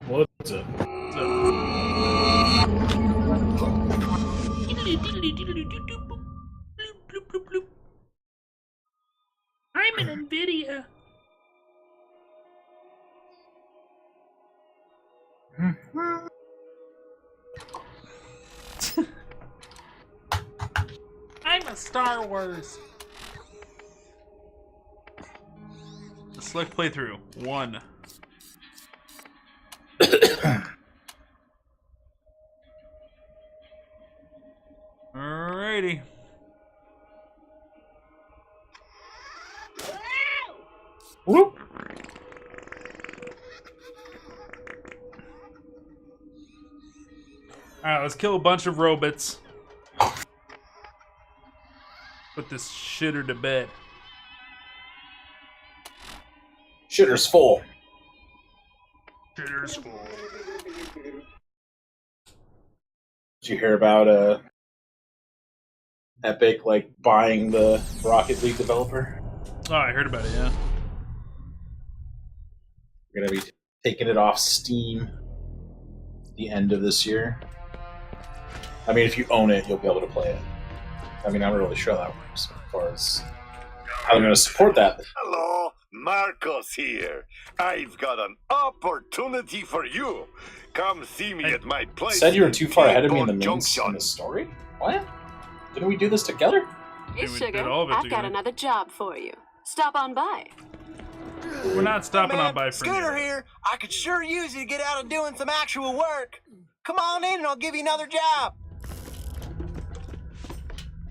What's up? What's up? I'm an NVIDIA. I'm a Star Wars. Select playthrough 1. Alrighty. Whoop. Alright, let's kill a bunch of robots. Put this shitter to bed. Shitter's full. Shitter's full. Did you hear about Epic buying the Rocket League developer? Oh, I heard about it, yeah. We're gonna be taking it off Steam at the end of this year. I mean, if you own it, you'll be able to play it. I mean, I'm not really sure how that works as far as how they're gonna support that. Hello, Marcos here. I've got an opportunity for you. Come see me at my place. Said you were too far ahead of me in the Junction. in the story? What? Didn't we do this together? Hey, We Sugar, did all of it I've together. got another job for you. Stop on by. We're not stopping on by for Scooter you. here. I could sure use you to get out and doing some actual work. Come on in and I'll give you another job.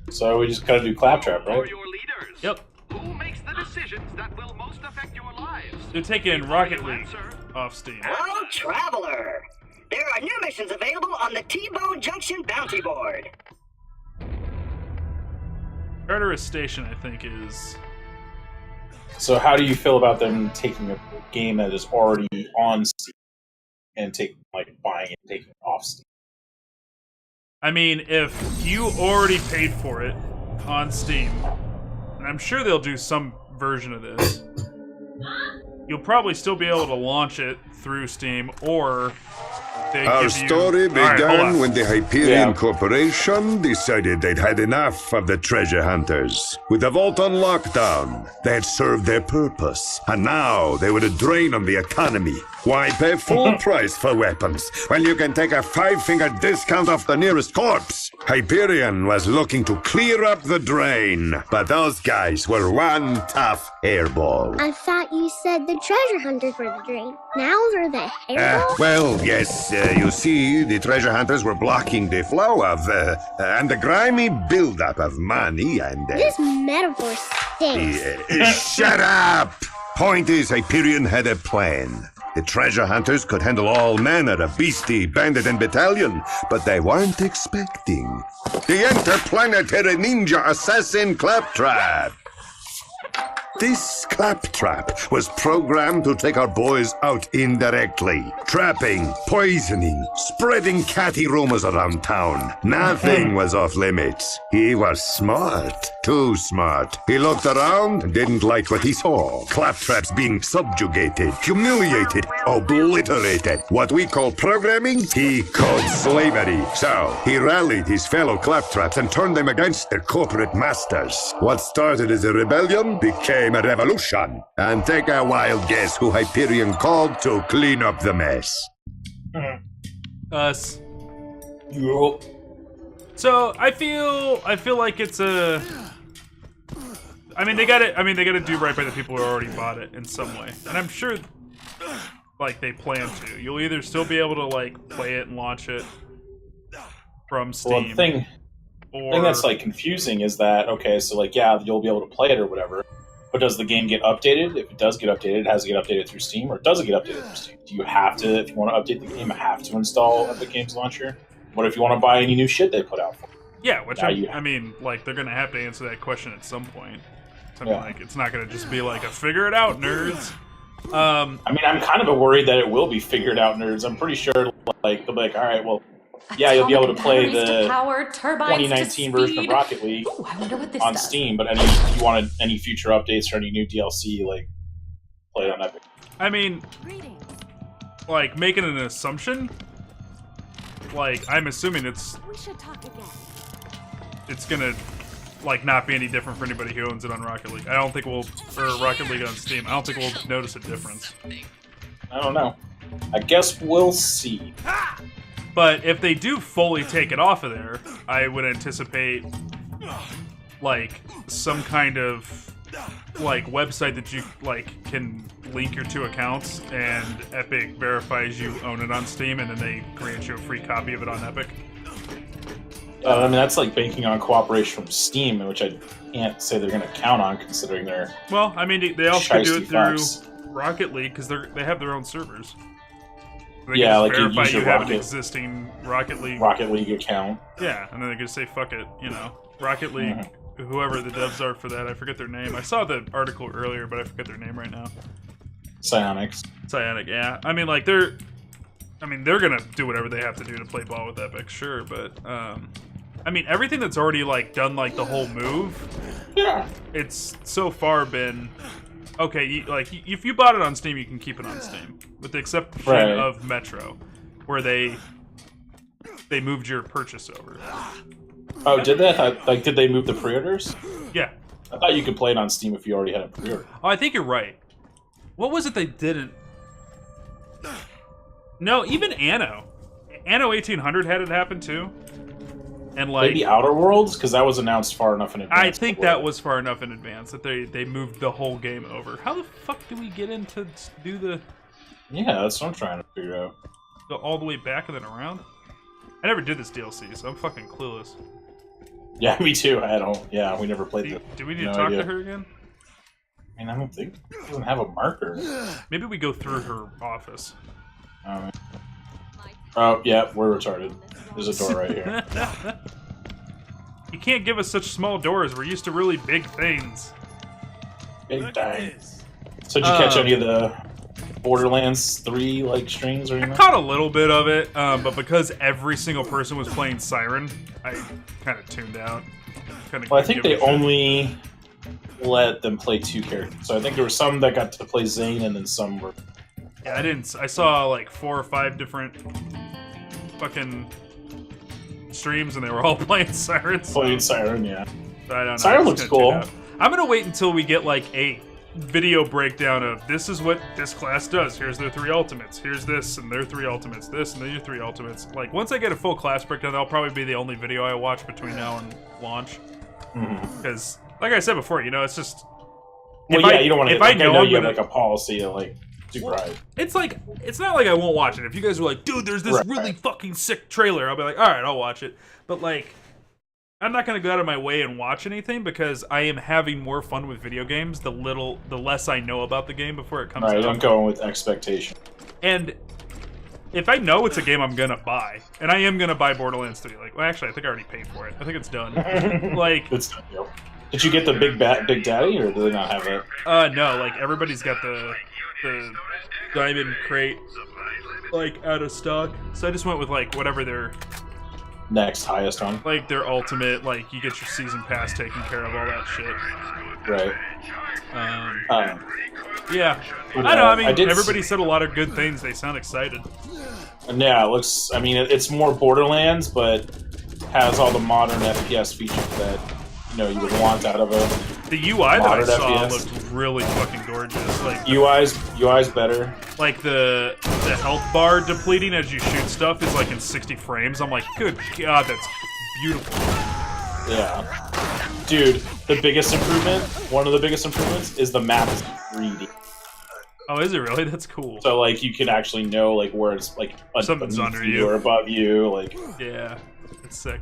So we just gotta do Claptrap, right? Your leaders. Yep. Who makes the decisions that will most affect your lives? They're taking Rocket League off Steam. Hello, Traveler! There are new missions available on the T-Bone Junction Bounty Board. Tartarus Station, I think, is... So how do you feel about them taking a game that is already on Steam and buying it and taking it off Steam? I mean, if you already paid for it on Steam, and I'm sure they'll do some version of this, you'll probably still be able to launch it through Steam, or they Our give you... story All right, hold began on. when the Hyperion Yeah. Corporation decided they'd had enough of the treasure hunters. With the vault on lockdown, they had served their purpose, and now they were a drain on the economy. Why pay full price for weapons when you can take a 5-finger discount off the nearest corpse? Hyperion was looking to clear up the drain, but those guys were one tough hairball. I thought you said the treasure hunters were the drain. Now they're the hairball? Well, yes, you see, the treasure hunters were blocking the flow of, and the grimy buildup of money and, This metaphor stinks. Shut up! Point is, Hyperion had a plan. The treasure hunters could handle all manner of beastie, bandit, and battalion, but they weren't expecting the interplanetary ninja assassin Claptrap. This Claptrap was programmed to take our boys out indirectly, trapping, poisoning, spreading catty rumors around town. Nothing was off limits. He was smart, too smart. He looked around and didn't like what he saw. Claptraps being subjugated, humiliated, obliterated. What we call programming, he called slavery. So, he rallied his fellow Claptraps and turned them against their corporate masters. What started as a rebellion became a revolution. And take a wild guess who Hyperion called to clean up the mess. Us. Yup. So, I feel like it's a... I mean, they gotta do right by the people who already bought it in some way. And I'm sure, they plan to. You'll either still be able to, play it and launch it from Steam. Well, the thing that's confusing is that, okay, so yeah, you'll be able to play it or whatever, but does the game get updated? If it does get updated, has it get updated through Steam, or does it get updated through Steam? Do you have to, if you want to update the game, have to install Epic Games Launcher? What if you want to buy any new shit they put out for it? Yeah, which Now I mean, they're gonna have to answer that question at some point. It's not gonna just be a figure it out, nerds. I mean, I'm kind of worried that it will be figured out, nerds. I'm pretty sure, they'll be all right, well, yeah, you'll be able to play the 2019 version of Rocket League on Steam, but if you wanted any future updates or any new DLC, play it on Epic. I mean, like making an assumption. Like, I'm assuming We should talk again. it's gonna like not be any different for anybody who owns it on Rocket League. I don't think we'll, or Rocket League on Steam. I don't think we'll notice a difference. I don't know. I guess we'll see. But if they do fully take it off of there, I would anticipate like some kind of like website that you like can link your two accounts, and Epic verifies you own it on Steam, and then they grant you a free copy of it on Epic. I mean, that's like banking on cooperation from Steam, which I can't say they're going to count on, considering they're. Well, I mean, they also could do it through fox. Rocket League because they have their own servers. They Yeah, can like just you verify use you your have an Rocket- existing Rocket League. account. Yeah, and then they can just say fuck it, you know, Rocket League. Whoever the devs are for that, I forget their name. I saw the article earlier, but I forget their name right now. Psionics. Psionic, yeah. I mean, like they're gonna do whatever they have to do to play ball with Epic, sure, but I mean, everything that's already like done like the whole move, Yeah. it's so far been okay. If you bought it on Steam, you can keep it on Steam, with the exception Right. of Metro, where they moved your purchase over. Oh, did they? Did they move the pre-orders? Yeah. I thought you could play it on Steam if you already had a pre-order. Oh, I think you're right. What was it they didn't? No, even Anno 1800 had it happen too. And like Maybe Outer Worlds, because that was announced far enough in advance. I think that was far enough in advance that they moved the whole game over. How the fuck do we get in to do the Yeah, that's what I'm trying to figure out. go all the way back and then around? I never did this DLC, so I'm fucking clueless. Yeah, me too. I don't. Yeah, we never played it. Do we need No to talk idea. to her again? I mean, I don't think it doesn't have a marker. Maybe we go through her office. Oh, yeah, we're retarded. There's a door right here. You can't give us such small doors. We're used to really big things. Big time. So did you catch any of the Borderlands 3 like streams or I anything? caught a little bit of it, but because every single person was playing Siren, I kind of tuned out. Well, I think they only let them play 2 characters. So I think there were some that got to play Zane, and then some were. Yeah, I didn't. I saw like 4 or 5 different fucking streams, and they were all playing Siren. So Playing Siren, yeah. I don't know. Siren I'm looks just gonna cool. tune out. I'm gonna wait until we get like a video breakdown of this is what this class does. Here's their 3 ultimates. Here's this and their 3 ultimates. This and their 3 ultimates. Like once I get a full class breakdown, that'll probably be the only video I watch between now and launch. Because, like I said before, you know, it's just. Well, if yeah, I- you don't want to. if I Like, I know know I'm you have gonna- like a policy of like do right. It's like, it's not like I won't watch it. If you guys are like, dude, there's this Right. really fucking sick trailer, I'll be like, alright, I'll watch it. But like, I'm not gonna go out of my way and watch anything because I am having more fun with video games the less I know about the game before it comes Right, out. I'm going with expectation. And if I know it's a game I'm gonna buy, and I am gonna buy Borderlands 3, like, well, actually, I think I already paid for it. I think it's done. Like, It's done, yep. Did you get the Big Daddy, or do they not have it? no, like, everybody's got the diamond crate, like, out of stock. So I just went with, like, whatever their, Next highest one. like, their ultimate, like, you get your season pass taken care of, all that shit. Right. Yeah. But, I know, I I mean, did everybody said a lot of good things. They sound excited. And yeah, it looks. I mean, it's more Borderlands, but has all the modern FPS features that you would want out of a The UI that I modern saw FPS. looked really fucking gorgeous. Like, UI's better. like the health bar depleting as you shoot stuff is like in 60 frames. I'm like, good god, that's beautiful. Yeah, dude. The biggest improvement, one of the biggest improvements, is the map is 3D. Oh, is it really? That's cool. So like you can actually know like where it's like Something's underneath under you. or above you, like. Yeah, it's sick.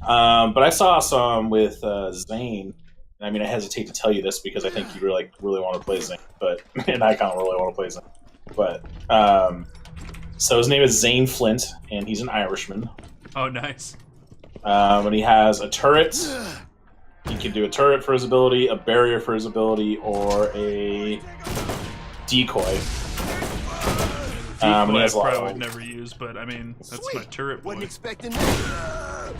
But I saw some with Zane. I mean, I hesitate to tell you this because I think you really want to play Zane, but and I kind of really want to play Zane. But so his name is Zane Flint, and he's an Irishman. Oh, nice. And he has a turret. He can do a turret for his ability, a barrier for his ability, or a decoy. Decoy And he I has a lot probably of- would never use, but I mean, that's my turret boy. Wasn't expecting that.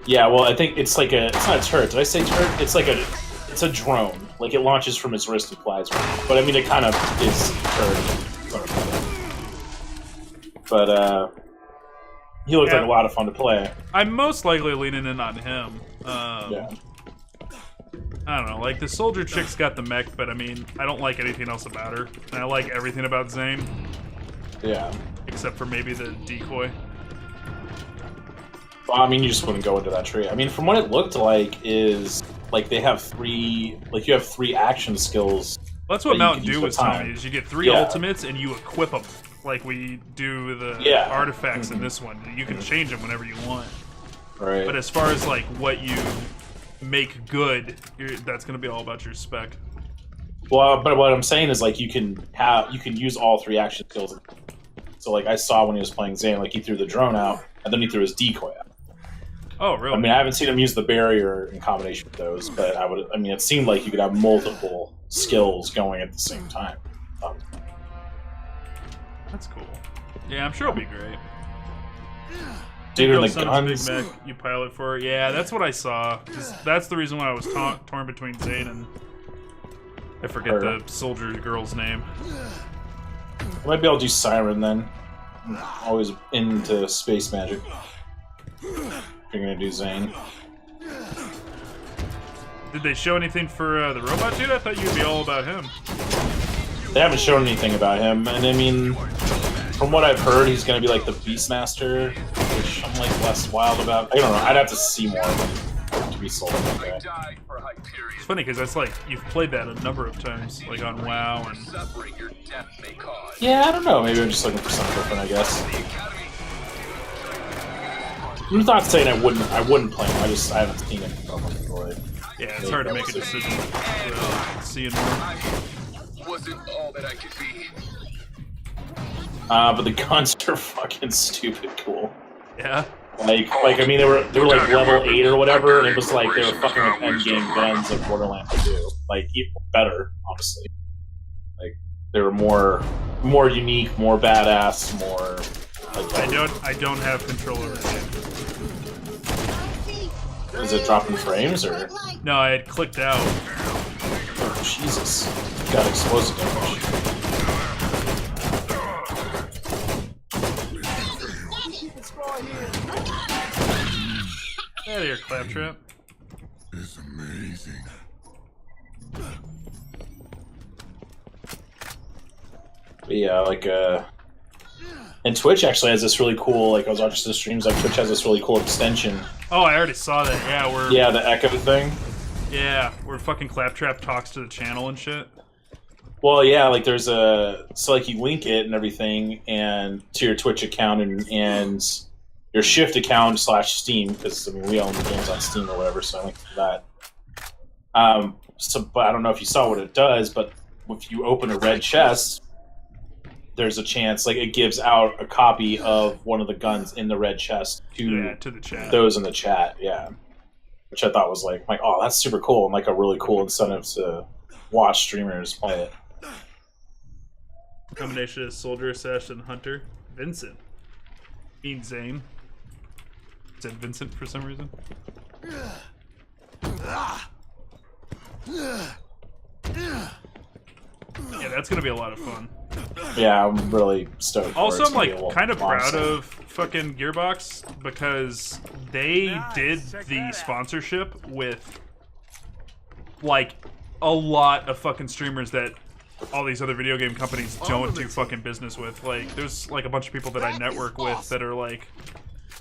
Yeah, well, I think it's like it's not a turret. Did I say turret? It's like it's a drone. Like it launches from his wrist and flies around. But I mean, it kind of is a turret. but he looked like a lot of fun to play. I'm most likely leaning in on him. Yeah. I don't know, like, the soldier chick's got the mech, but I mean, I don't like anything else about her. And I like everything about Zane. Yeah. Except for maybe the decoy. Well, I mean, you just wouldn't go into that tree. I mean, from what it looked like is, like, they have three, like, you have 3 action skills. Well, that's what Mountain Dew was telling me, is you get 3 ultimates and you equip them. Like we do the artifacts in this one. You can change them whenever you want. Right. But as far as, like, what you make good, that's going to be all about your spec. Well, but what I'm saying is, like, you can use all 3 action skills. So, like, I saw when he was playing Zane, like, he threw the drone out, and then he threw his decoy out. Oh, really? I mean, I haven't seen him use the barrier in combination with those, but I mean, it seemed like you could have multiple skills going at the same time. That's cool. Yeah, I'm sure it'll be great. Dude, the guns. Big mech you pilot for. Yeah, that's what I saw. That's the reason why I was torn between Zane and I forget the soldier girl's name. I might be able to do Siren then. I'm always into space magic. If you're gonna do Zane. Did they show anything for the robot dude? I thought you'd be all about him. They haven't shown anything about him, and I mean, from what I've heard, he's gonna be like the Beastmaster, which I'm like less wild about. I don't know. I'd have to see more of him to be sold on that. It's funny because that's like you've played that a number of times, like on WoW and. Yeah, I don't know. Maybe I'm just looking for something different. I guess. I'm not saying I wouldn't play him. I haven't seen him before. Yeah, it's hard to make a decision. Seeing more. Wasn't all that I could be. But the guns are fucking stupid cool. Yeah. Like I mean, they were like level 8 or whatever, and it was like they were fucking like endgame guns like Borderlands 2. Like even better, honestly. Like they were more unique, more badass, more. Like, I don't have control over it. Is it dropping frames or? No, I had clicked out. Oh, Jesus. Got explosive damage. Get out of here, Claptrap. It's amazing. But yeah, like and Twitch actually has this really cool, like I was watching the streams, like Twitch has this really cool extension. Oh, I already saw that. Yeah, the echo thing. Yeah, where fucking Claptrap talks to the channel and shit. Well, yeah, like there's so like you link it and everything, and to your Twitch account and your Shift account / Steam, because I mean we own the games on Steam or whatever, so I link to that. But I don't know if you saw what it does, but if you open a red chest, there's a chance, like it gives out a copy of one of the guns in the red chest to the chat. Those in the chat, yeah. Which I thought was like, oh, that's super cool, and like a really cool incentive to watch streamers play it. Combination of soldier, assassin, hunter, Vincent. Mean Zane. Is it Vincent for some reason? Yeah, that's gonna be a lot of fun. Yeah, I'm really stoked. Also, I'm like kind of proud of fucking Gearbox because they did the sponsorship with like a lot of fucking streamers that all these other video game companies don't do fucking business with. Like, there's like a bunch of people that I network with that are like,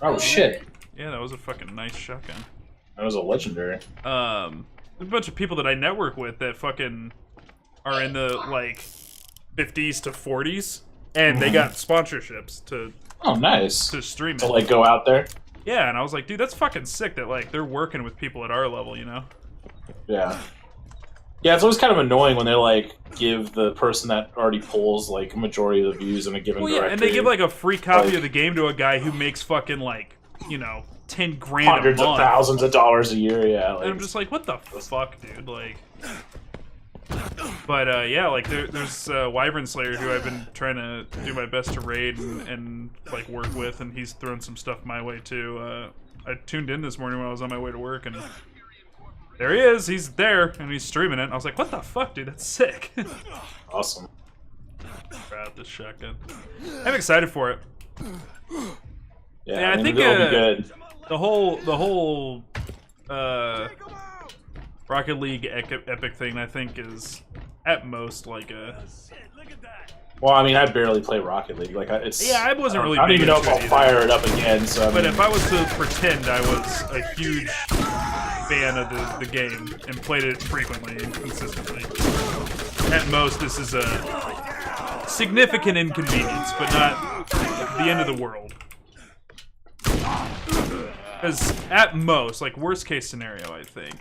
oh shit. Yeah, that was a fucking nice shotgun. That was a legendary. A bunch of people that I network with that fucking are in the like 50s to 40s, and they got sponsorships to. Oh, nice. To stream it. To like go out there. Yeah, and I was like, dude, that's fucking sick that like they're working with people at our level, you know? Yeah. Yeah, it's always kind of annoying when they like give the person that already pulls like a majority of the views in a given directory. And they give like a free copy of the game to a guy who makes fucking like, you know, 10 grand hundreds a month. of thousands of dollars a year, yeah. Like, and I'm just like, what the fuck, dude? Like, but yeah, like there's Wyvern Slayer who I've been trying to do my best to raid and like work with, and he's thrown some stuff my way too. I tuned in this morning when I was on my way to work, and there he is. He's there, and he's streaming it. And I was like, what the fuck, dude? That's sick. Awesome. Try out this shotgun. I'm excited for it. Yeah, I think it'll be good. the whole Rocket League Epic thing, I think, is at most like a. Well, I mean, I barely play Rocket League. Like, it's Yeah, I wasn't really. I don't even know if I'll either. fire it up again. So, but if I was to pretend I was a huge fan of the game and played it frequently and consistently, at most this is a significant inconvenience, but not the end of the world. Because at most, like worst case scenario, I think.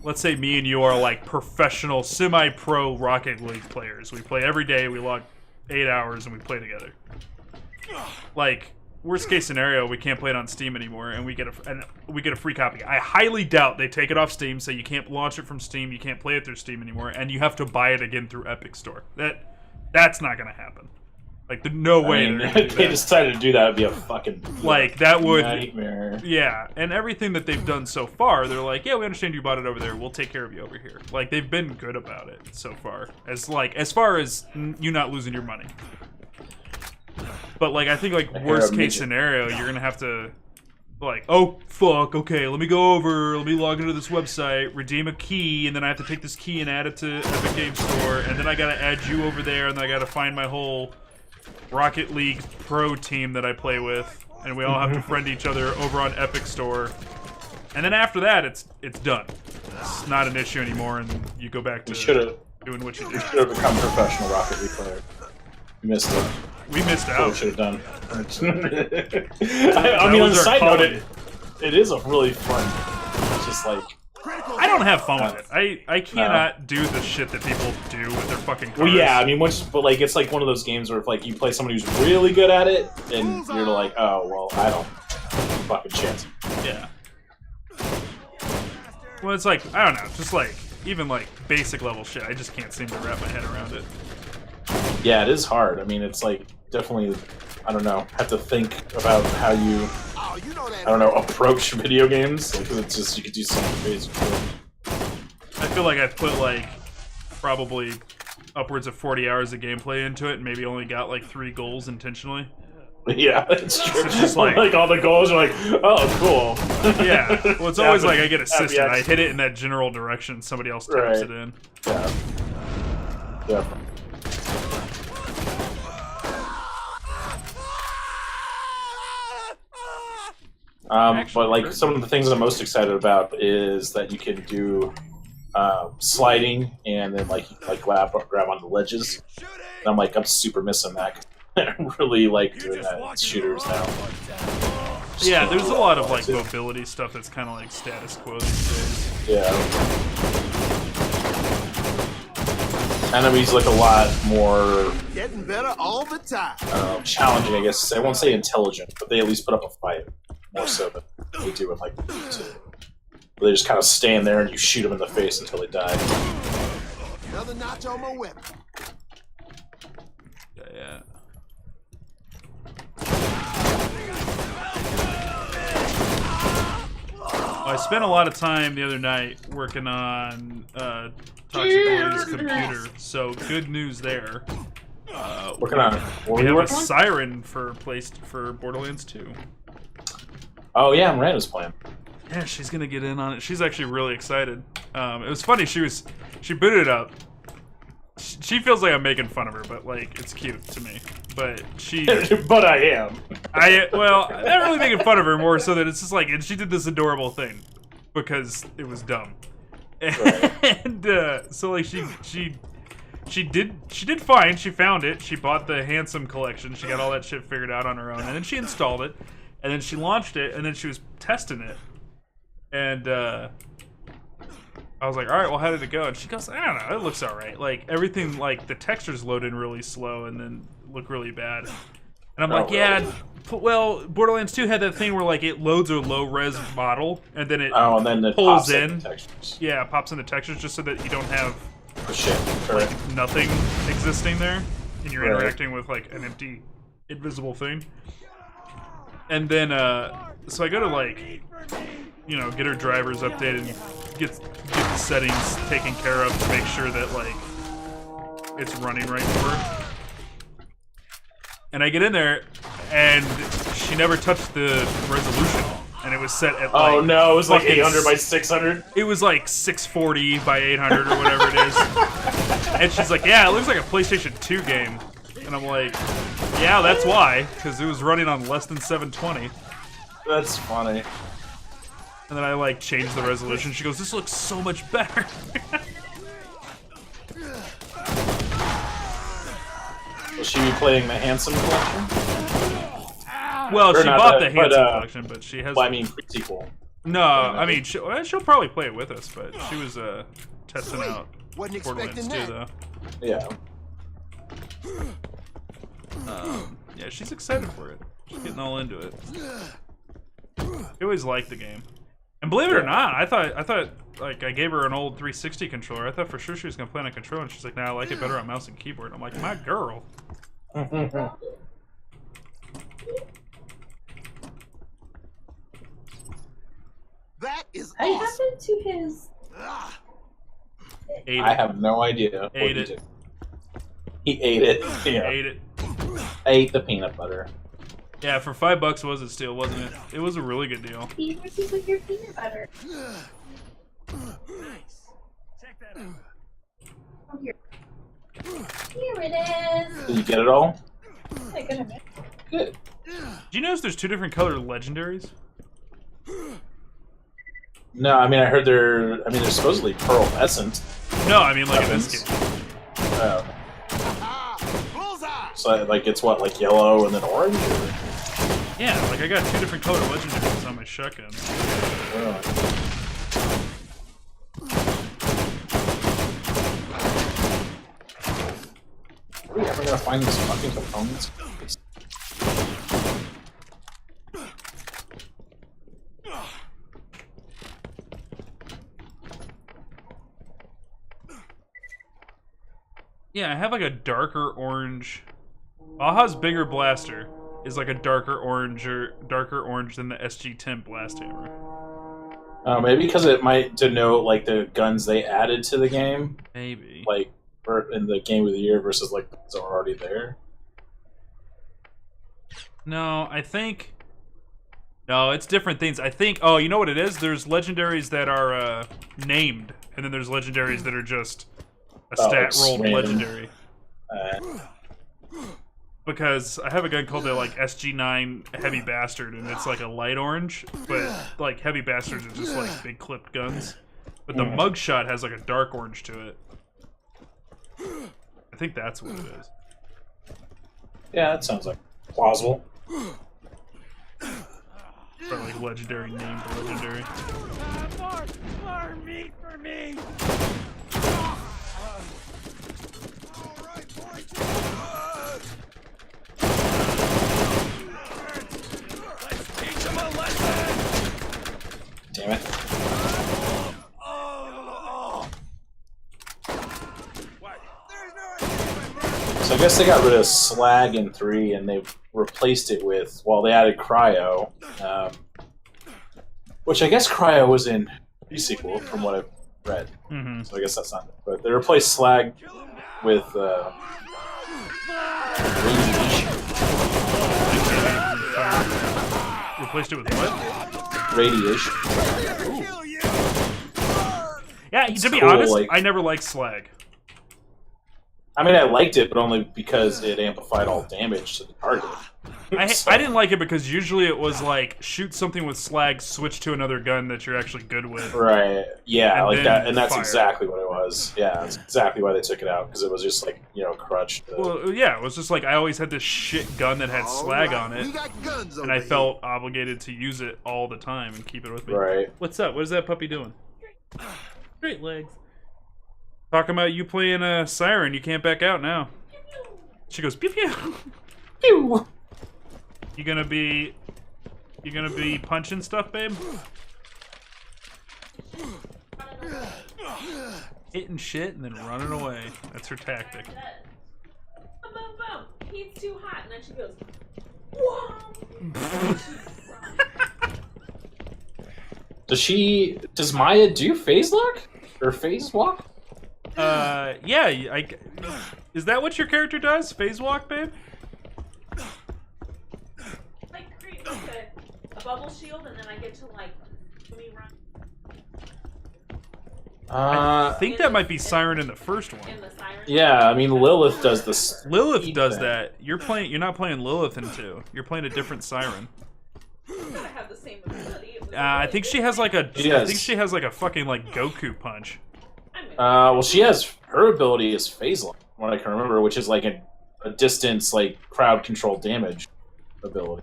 Let's say me and you are like professional, semi-pro Rocket League players. We play every day, we log 8 hours, and we play together. Like, worst case scenario, we can't play it on Steam anymore, and we get a free copy. I highly doubt they take it off Steam, so you can't launch it from Steam, you can't play it through Steam anymore, and you have to buy it again through Epic Store. That's not gonna happen. Like, no way. I mean, if they decided to do that, it'd be a fucking like that would nightmare. Yeah, and everything that they've done so far, they're like, yeah, we understand you bought it over there. We'll take care of you over here. Like, they've been good about it so far, as far as you not losing your money. But like, I think like worst case scenario, you're gonna have to like, oh fuck, okay, let me go over, let me log into this website, redeem a key, and then I have to take this key and add it to Epic Game Store, and then I gotta add you over there, and then I gotta find my whole Rocket League Pro team that I play with, and we all have to friend each other over on Epic Store. And then after that, it's done. It's not an issue anymore, and you go back to doing what you do. You should have become a professional Rocket League player. You missed it. We missed out. We should have done. I mean, on the side note, it is a really fun. It's just like. I don't have fun with it. I cannot do the shit that people do with their fucking cars. Well, yeah, I mean, but like, it's like one of those games where if like you play someone who's really good at it, and you're like, oh well, I don't fucking chance. Yeah. Well, it's like, I don't know, just like even like basic level shit. I just can't seem to wrap my head around it. Yeah, it is hard. I mean, it's like definitely, I don't know, have to think about how you. I don't know, approach video games, because it's just, you could do something crazy. I feel like I've put like probably upwards of 40 hours of gameplay into it, and maybe only got like 3 goals intentionally. Yeah, it's true. It's just like all the goals are like, oh, cool. Yeah, well, it's always like I get assisted. I hit it in that general direction, somebody else taps it in. Yeah. Yeah. But like some of the things I'm most excited about is that you can do sliding and then like grab onto ledges. And I'm super missing that. I really like doing that in shooters now. Yeah, there's a lot of like mobility stuff that's kind of like status quo these days. Yeah. Enemies look a lot more getting better all the time. Challenging, I guess. I won't say intelligent, but they at least put up a fight more so than they do in like the two. They just kind of stand there and you shoot them in the face until they die. Another notch on my weapon. Yeah. I spent a lot of time the other night working on Toxic's computer, so good news there. Working on we have a siren for Borderlands 2. Oh yeah, Miranda's playing. Yeah, she's gonna get in on it. She's actually really excited. It was funny. She booted it up. She feels like I'm making fun of her, but like it's cute to me. But she. But I am. Well, I'm not really making fun of her, more so that it's just like, and she did this adorable thing because it was dumb. Right. And so like she did fine. She found it. She bought the Handsome collection. She got all that shit figured out on her own, and then she installed it, and then she launched it, and then she was testing it, and I was like, all right, well, how did it go? And she goes, I don't know, it looks all right. Like everything, like the textures load in really slow and then look really bad. And I'm like, yeah, well, Borderlands 2 had that thing where like it loads a low-res model and then it pulls in. Yeah, it pops into textures just so that you don't have like nothing existing there, and you're interacting with like an empty, invisible thing. And then, so I go to like, get her drivers updated and get the settings taken care of to make sure that like it's running right for her. And I get in there, and she never touched the resolution. And it was set at like... Oh no, it was like 800 by 600? It was like 640 by 800 or whatever it is. And she's like, yeah, it looks like a PlayStation 2 game. And I'm like, yeah, that's why. Because it was running on less than 720. That's funny. And then I like changed the resolution. She goes, this looks so much better. Will she be playing the Handsome Collection? Well, Or she not bought that, the but, Handsome Collection, but she has... Well, I mean, pre-sequel. No, I mean, she'll probably play it with us, but she was testing out Wasn't Borderlands expecting 2, that. though. Yeah. Yeah, she's excited for it. She's getting all into it. I always liked the game. And believe it or not, I thought like I gave her an old 360 controller. I thought for sure she was gonna play on a controller, and she's like, "Nah, I like it better on mouse and keyboard." I'm like, "My girl." That is I awesome. happened to his. Ate I it. have no idea what Ate he it. did. He ate it. Yeah. Ate it. I ate the peanut butter. Yeah, for $5 was it steal, wasn't it? It was a really good deal. Eat versus with your peanut butter. Check that out. Oh, here. Here it is. Did you get it all? I got it. Good. Do you notice there's 2 different color legendaries? No, I mean, I heard they're supposedly pearlescent. No, I mean like in this game. So, like, it's what, like yellow and then orange? Or? Yeah, like I got 2 different color legendaries on my shotgun. Are we ever gonna find these fucking components? Yeah, I have like a darker orange. Baja's bigger blaster is like a darker orange than the SG-10 blast hammer. Maybe because it might denote like the guns they added to the game, Maybe. like in the game of the year versus like guns that are already there. No, I think. No, it's different things. I think. Oh, you know what it is? There's legendaries that are named, and then there's legendaries that are just a stat rolled legendary. Because I have a gun called the like SG-9 Heavy Bastard, and it's like a light orange, but like Heavy Bastards are just like big clipped guns. But the mugshot has like a dark orange to it. I think that's what it is. Yeah, that sounds like plausible. Or like legendary named legendary. More meat for me. Damn it. So I guess they got rid of slag in 3 and they've replaced it with, well, they added cryo. Which I guess cryo was in pre-sequel from what I've read. So I guess that's not it. But they replaced slag with Replaced it with what? radiation. Yeah, to be cool, honest, like- I never liked slag. I mean, I liked it, but only because it amplified all damage to the target. I didn't like it because usually it was like shoot something with slag, switch to another gun that you're actually good with. Right. Yeah, And like then that, and that's fire. exactly what it was. Yeah, that's exactly why they took it out, because it was just like, you know, crutched. Well, yeah, it was just like I always had this shit gun that had slag on it, We got guns and I felt obligated to use it all the time and keep it with me. Right. What's up? What is that puppy doing? Great legs. Talking about you playing a siren, you can't back out now. She goes pew pew. Pew. You gonna be punching stuff, babe? Hitting shit and then running away. That's her tactic. Boom, boom, boom. He's too hot, and then she goes. Whoa. Does Maya do phase lock? Or phase walk? Yeah, is that what your character does? Phase walk, babe? a bubble shield, and then I get to like me run. I think that might be Siren in the first one. In the Siren. Yeah, I mean Lilith does this. Lilith does thing. that. You're not playing Lilith in 2. You're playing a different Siren. Gotta have the same ability. I think she has like a. I think she has like a fucking like Goku punch. Well, she has her ability is phase line, what I can remember, which is like a distance like crowd control damage ability.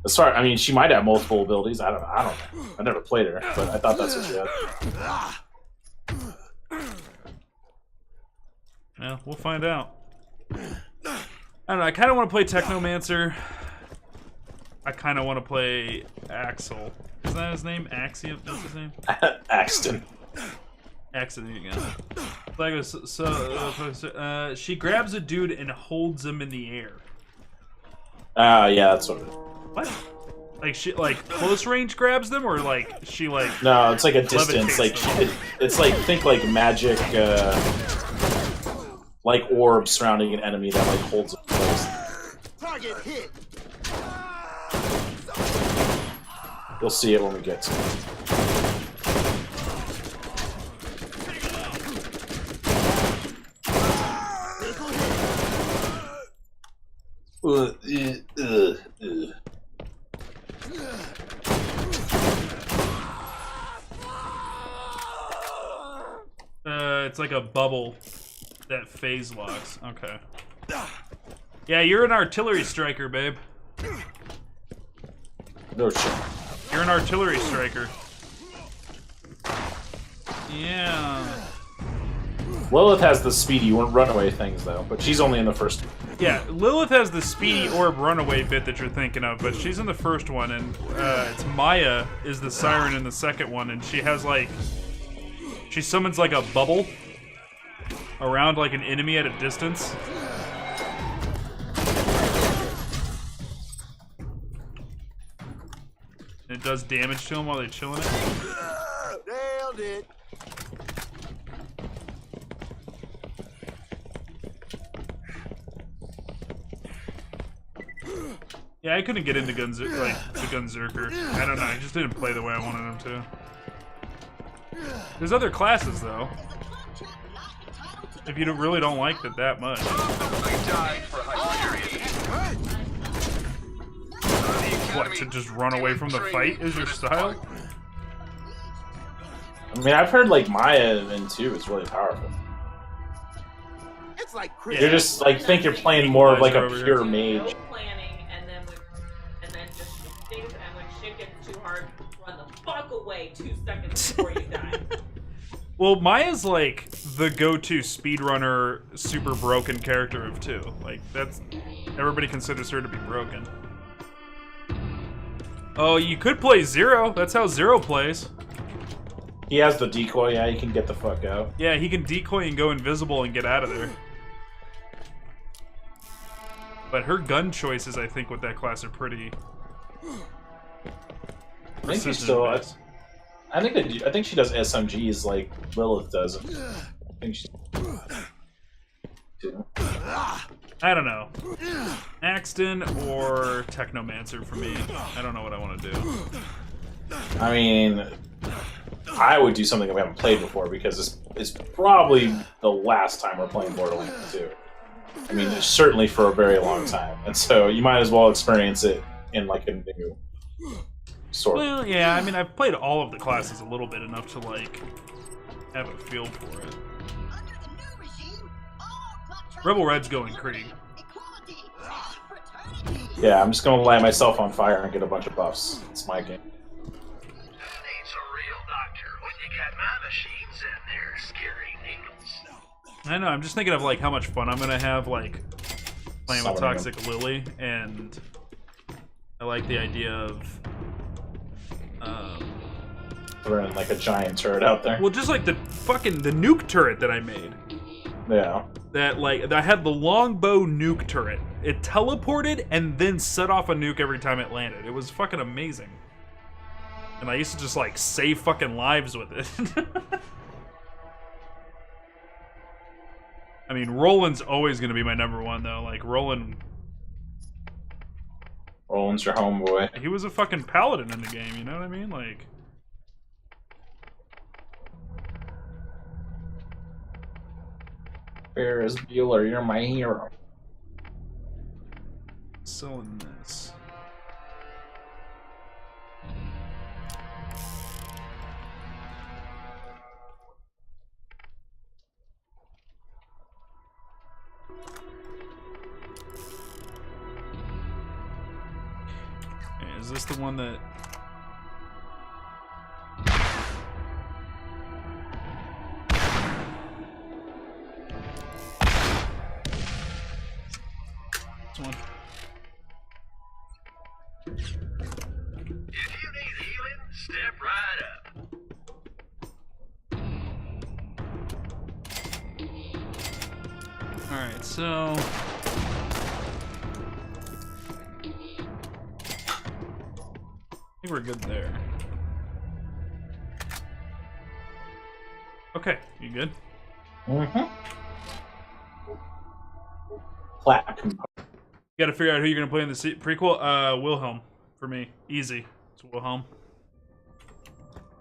As far, I mean, she might have multiple abilities. I don't know. I never played her, but I thought that's what she had. Well, we'll find out. I don't know. I kind of want to play Technomancer. I kind of want to play Axel. Is that his name? Axiom? That's his name? Axton. Axton, there you go. She grabs a dude and holds him in the air. Yeah, that's what it is. What? Like she close range grabs them, or like she like? No, it's like a distance. Like it's like think like magic, like orbs surrounding an enemy that like holds it close. Target hit. You'll see it when we get to it. It's like a bubble that phase locks. Okay. Yeah, you're an artillery striker, babe. No shit. You're an artillery striker. Yeah. Lilith has the speedy runaway things though, but she's only in the first. Yeah, Lilith has the speedy orb runaway bit that you're thinking of, but she's in the first one, and it's Maya is the Siren in the second one, and she has like, she summons like a bubble around like an enemy at a distance. And it does damage to them while they're chilling it. Nailed it. Yeah, I couldn't get into the Gunzerker. I don't know, I just didn't play the way I wanted him to. There's other classes though. If you really don't like it that much. What, to just run away from the fight is your style? I mean, I've heard like Maya in 2 is really powerful. It's like You're just like think you're playing more of like a pure mage. Away 2 seconds before you die. Well, Maya's like the go-to speedrunner, super broken character of 2. Like that's everybody considers her to be broken. Oh, you could play Zero. That's how Zero plays. He has the decoy. Yeah, he can get the fuck out. Yeah, he can decoy and go invisible and get out of there. But her gun choices, I think, with that class are pretty. I think I think she does SMGs like Lilith does. I think she. I don't know. Axton or Technomancer for me. I don't know what I want to do. I mean, I would do something that we haven't played before because it's probably the last time we're playing Borderlands 2. I mean, certainly for a very long time, and so you might as well experience it in like a new sort. Well, yeah. I mean, I've played all of the classes a little bit enough to like have a feel for it. Rebel Red's going Krieg. Yeah, I'm just gonna light myself on fire and get a bunch of buffs. It's my game. Needs a real doctor when you got my machines in there, scary needles. I know. I'm just thinking of like how much fun I'm gonna have like playing with Summoning Toxic Lily, and I like the idea of throwing like a giant turret out there. well, just like the nuke turret that I made. Yeah. That had the longbow nuke turret. It teleported and then set off a nuke every time it landed. It was fucking amazing. And I used to just like save fucking lives with it. I mean, Roland's always gonna be my '1 though. Like Roland Roland's your homeboy. He was a fucking paladin in the game, you know what I mean? Like... Ferris Bueller, you're my hero. Selling this. Is this the one that... This one. If you need healing, step right up. Alright, so... I think we're good there. Okay, you good? Mm-hmm. Plat component. You gotta figure out who you're gonna play in the prequel. Wilhelm, for me. Easy. It's Wilhelm.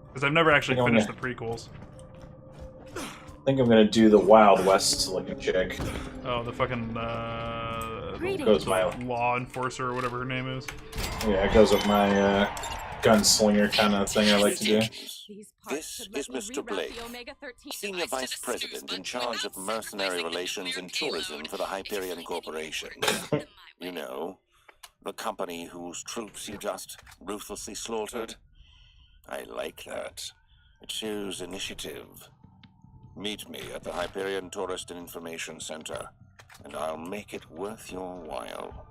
Because I've never actually finished the prequels. I think I'm gonna do the Wild West looking chick. Oh, the fucking, goes my law enforcer or whatever her name is. Yeah, it goes with my gunslinger kind of thing I like to do. This is Mr. Blake, Senior Vice President in charge of mercenary relations and tourism for the Hyperion Corporation. You know, the company whose troops you just ruthlessly slaughtered. I like that. It shows initiative. Meet me at the Hyperion Tourist and Information Center, and I'll make it worth your while.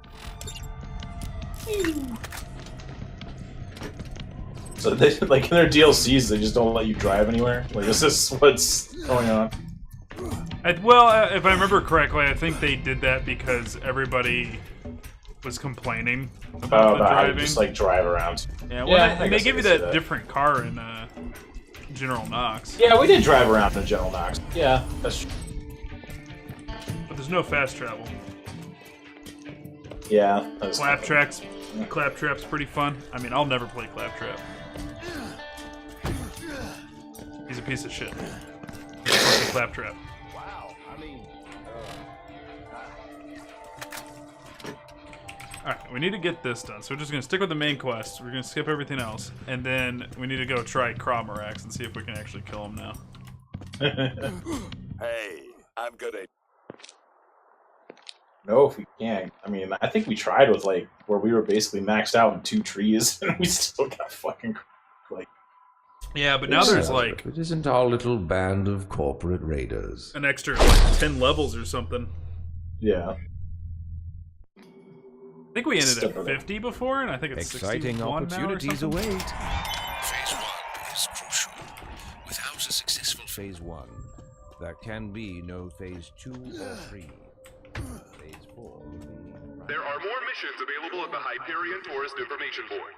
So they, like in their DLCs, they just don't let you drive anywhere? Like, is this what's going on? Well, if I remember correctly, I think they did that because everybody was complaining about the driving. Just like drive around. Yeah, well, they give you that different car in General Knox. Yeah, we did drive around in General Knox. Yeah, that's true. But there's no fast travel. Yeah. Claptrap's pretty fun. I mean, I'll never play Claptrap. He's a piece of shit. Claptrap. Wow, I mean... Alright, we need to get this done. So we're just going to stick with the main quest. We're going to skip everything else. And then we need to go try Kromarax and see if we can actually kill him now. Hey, I'm gonna... No, if we can't. I mean, I think we tried with, like, where we were basically maxed out in 2 trees, and we still got fucking, like... Yeah, but now there's, like... It isn't our little band of corporate raiders. An extra, like, 10 levels or something. Yeah. I think we ended at 50 before, and I think it's exciting opportunities await. Phase 1 is crucial. Without a successful Phase 1, there can be no Phase 2 or 3. Phase 4 will be... There are more missions available at the Hyperion Tourist Information Board.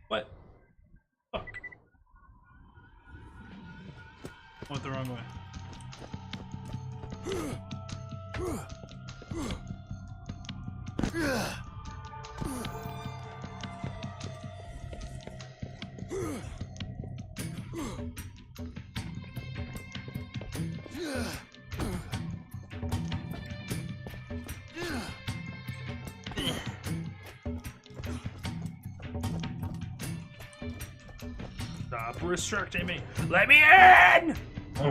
What? Fuck. Went the wrong way. Stop restricting me. Let me in! How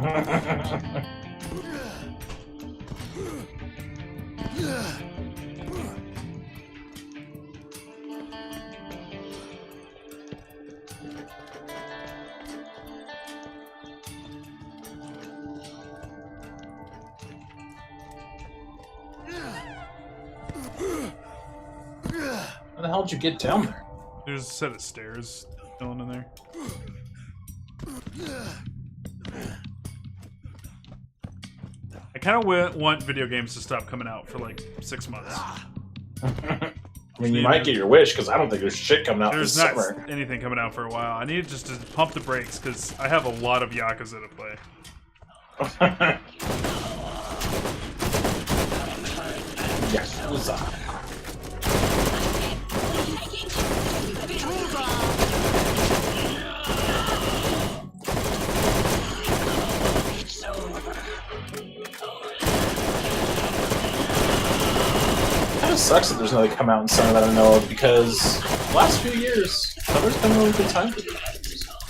the hell did you get down there? There's a set of stairs going in there. I I kind of want video games to stop coming out for like 6 months. I mean, you might get your wish, because I don't think there's shit coming out this There's not summer. anything coming out for a while. I need just to pump the brakes, because I have a lot of Yakuza to play. Yakuza. Kind of sucks that there's nothing come out in summer that I know of, because the last few years, summer's been a really good time for me.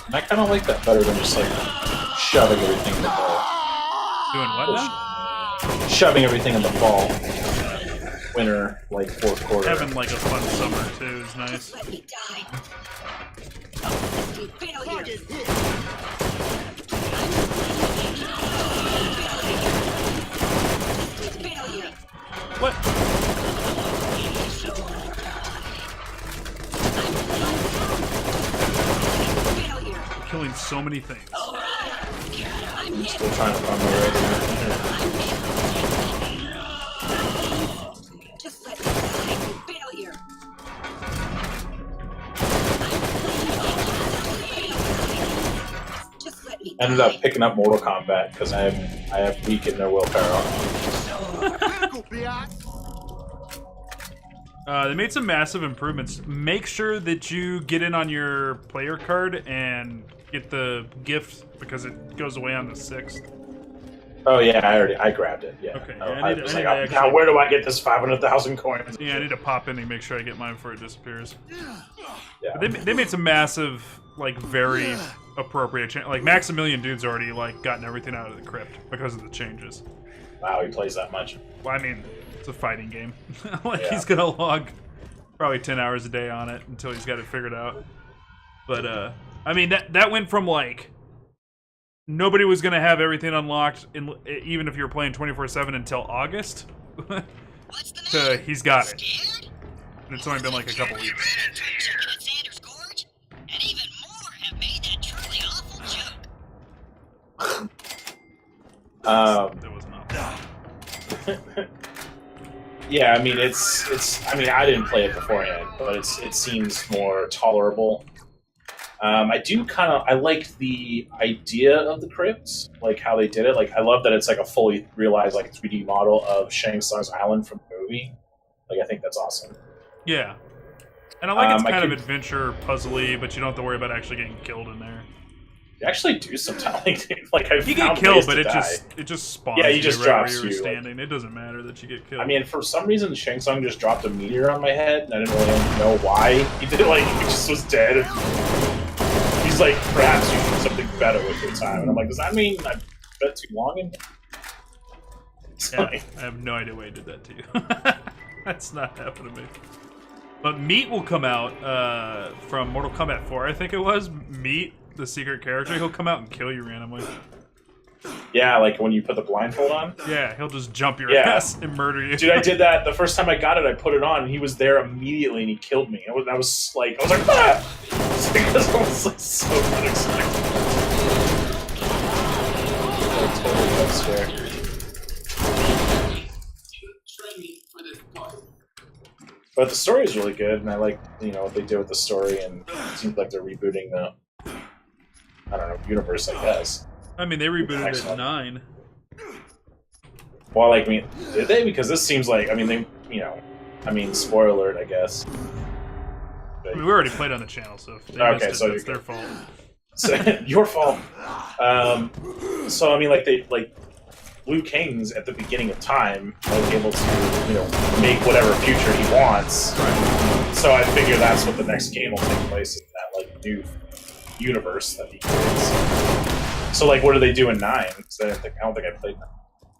And I kind of like that better than just like shoving everything in the fall. Doing what now? Shoving everything in the fall. Winter, like fourth quarter. Having like a fun summer too is nice. What? I'm killing so many things. I'm still trying to find my way there. Ended up picking up Mortal Kombat because I have weakened their willpower. They made some massive improvements. Make sure that you get in on your player card and get the gift because it goes away on the 6th. Oh yeah, I grabbed it. Yeah. Okay. Oh, Yeah, I was like, now where do I get this 500,000 coins? Yeah, I need to pop in and make sure I get mine before it disappears. Yeah. They made some massive, like, very appropriate change. Like Maximilian Dude's already like gotten everything out of the crypt because of the changes. Wow, he plays that much. Well, I mean, it's a fighting game. Like he's gonna log probably 10 hours a day on it until he's got it figured out. But I mean that went from like nobody was gonna have everything unlocked even if you were playing 24/7 until August to he's got it. And it's only been like a couple weeks. It was not. Yeah, I mean it's. I mean, I didn't play it beforehand, but it seems more tolerable. I like the idea of the crypts, like how they did it. Like I love that it's like a fully realized like 3D model of Shang Tsung's island from the movie. Like I think that's awesome. Yeah, and I like it's kind of adventure puzzly, but you don't have to worry about actually getting killed in there. You actually do sometimes. Like I've you get killed, but it just spawns. Yeah, he just right drops where you were you. standing. It doesn't matter that you get killed. I mean, for some reason, Shang Tsung just dropped a meteor on my head, and I didn't really know why he did it. Like he just was dead. He's like, perhaps you did something better with your time, and I'm like, does that mean I spent too long in? Yeah, I have no idea why he did that to you. That's not happening to me. But Meat will come out from Mortal Kombat 4, I think it was. Meat, the secret character, he'll come out and kill you randomly. Yeah, like when you put the blindfold on? Yeah, he'll just jump your ass and murder you. Dude, I did that. The first time I got it, I put it on, and he was there immediately, and he killed me. I was like, ah! Because I was like, so unexpected. I totally But the story is really good, and I like what they did with the story, and it seems like they're rebooting the universe, I guess. I mean, they rebooted it at 9. Well, did they? Because this seems like, spoiler alert, I guess. I mean, we already played on the channel, so if they missed it, so that's their fault. So, your fault. So, I mean, Liu Kang's at the beginning of time, able to, make whatever future he wants. Right. So I figure that's what the next game will take place in that, new universe that he creates. So, what do they do in 9? Because I don't think I played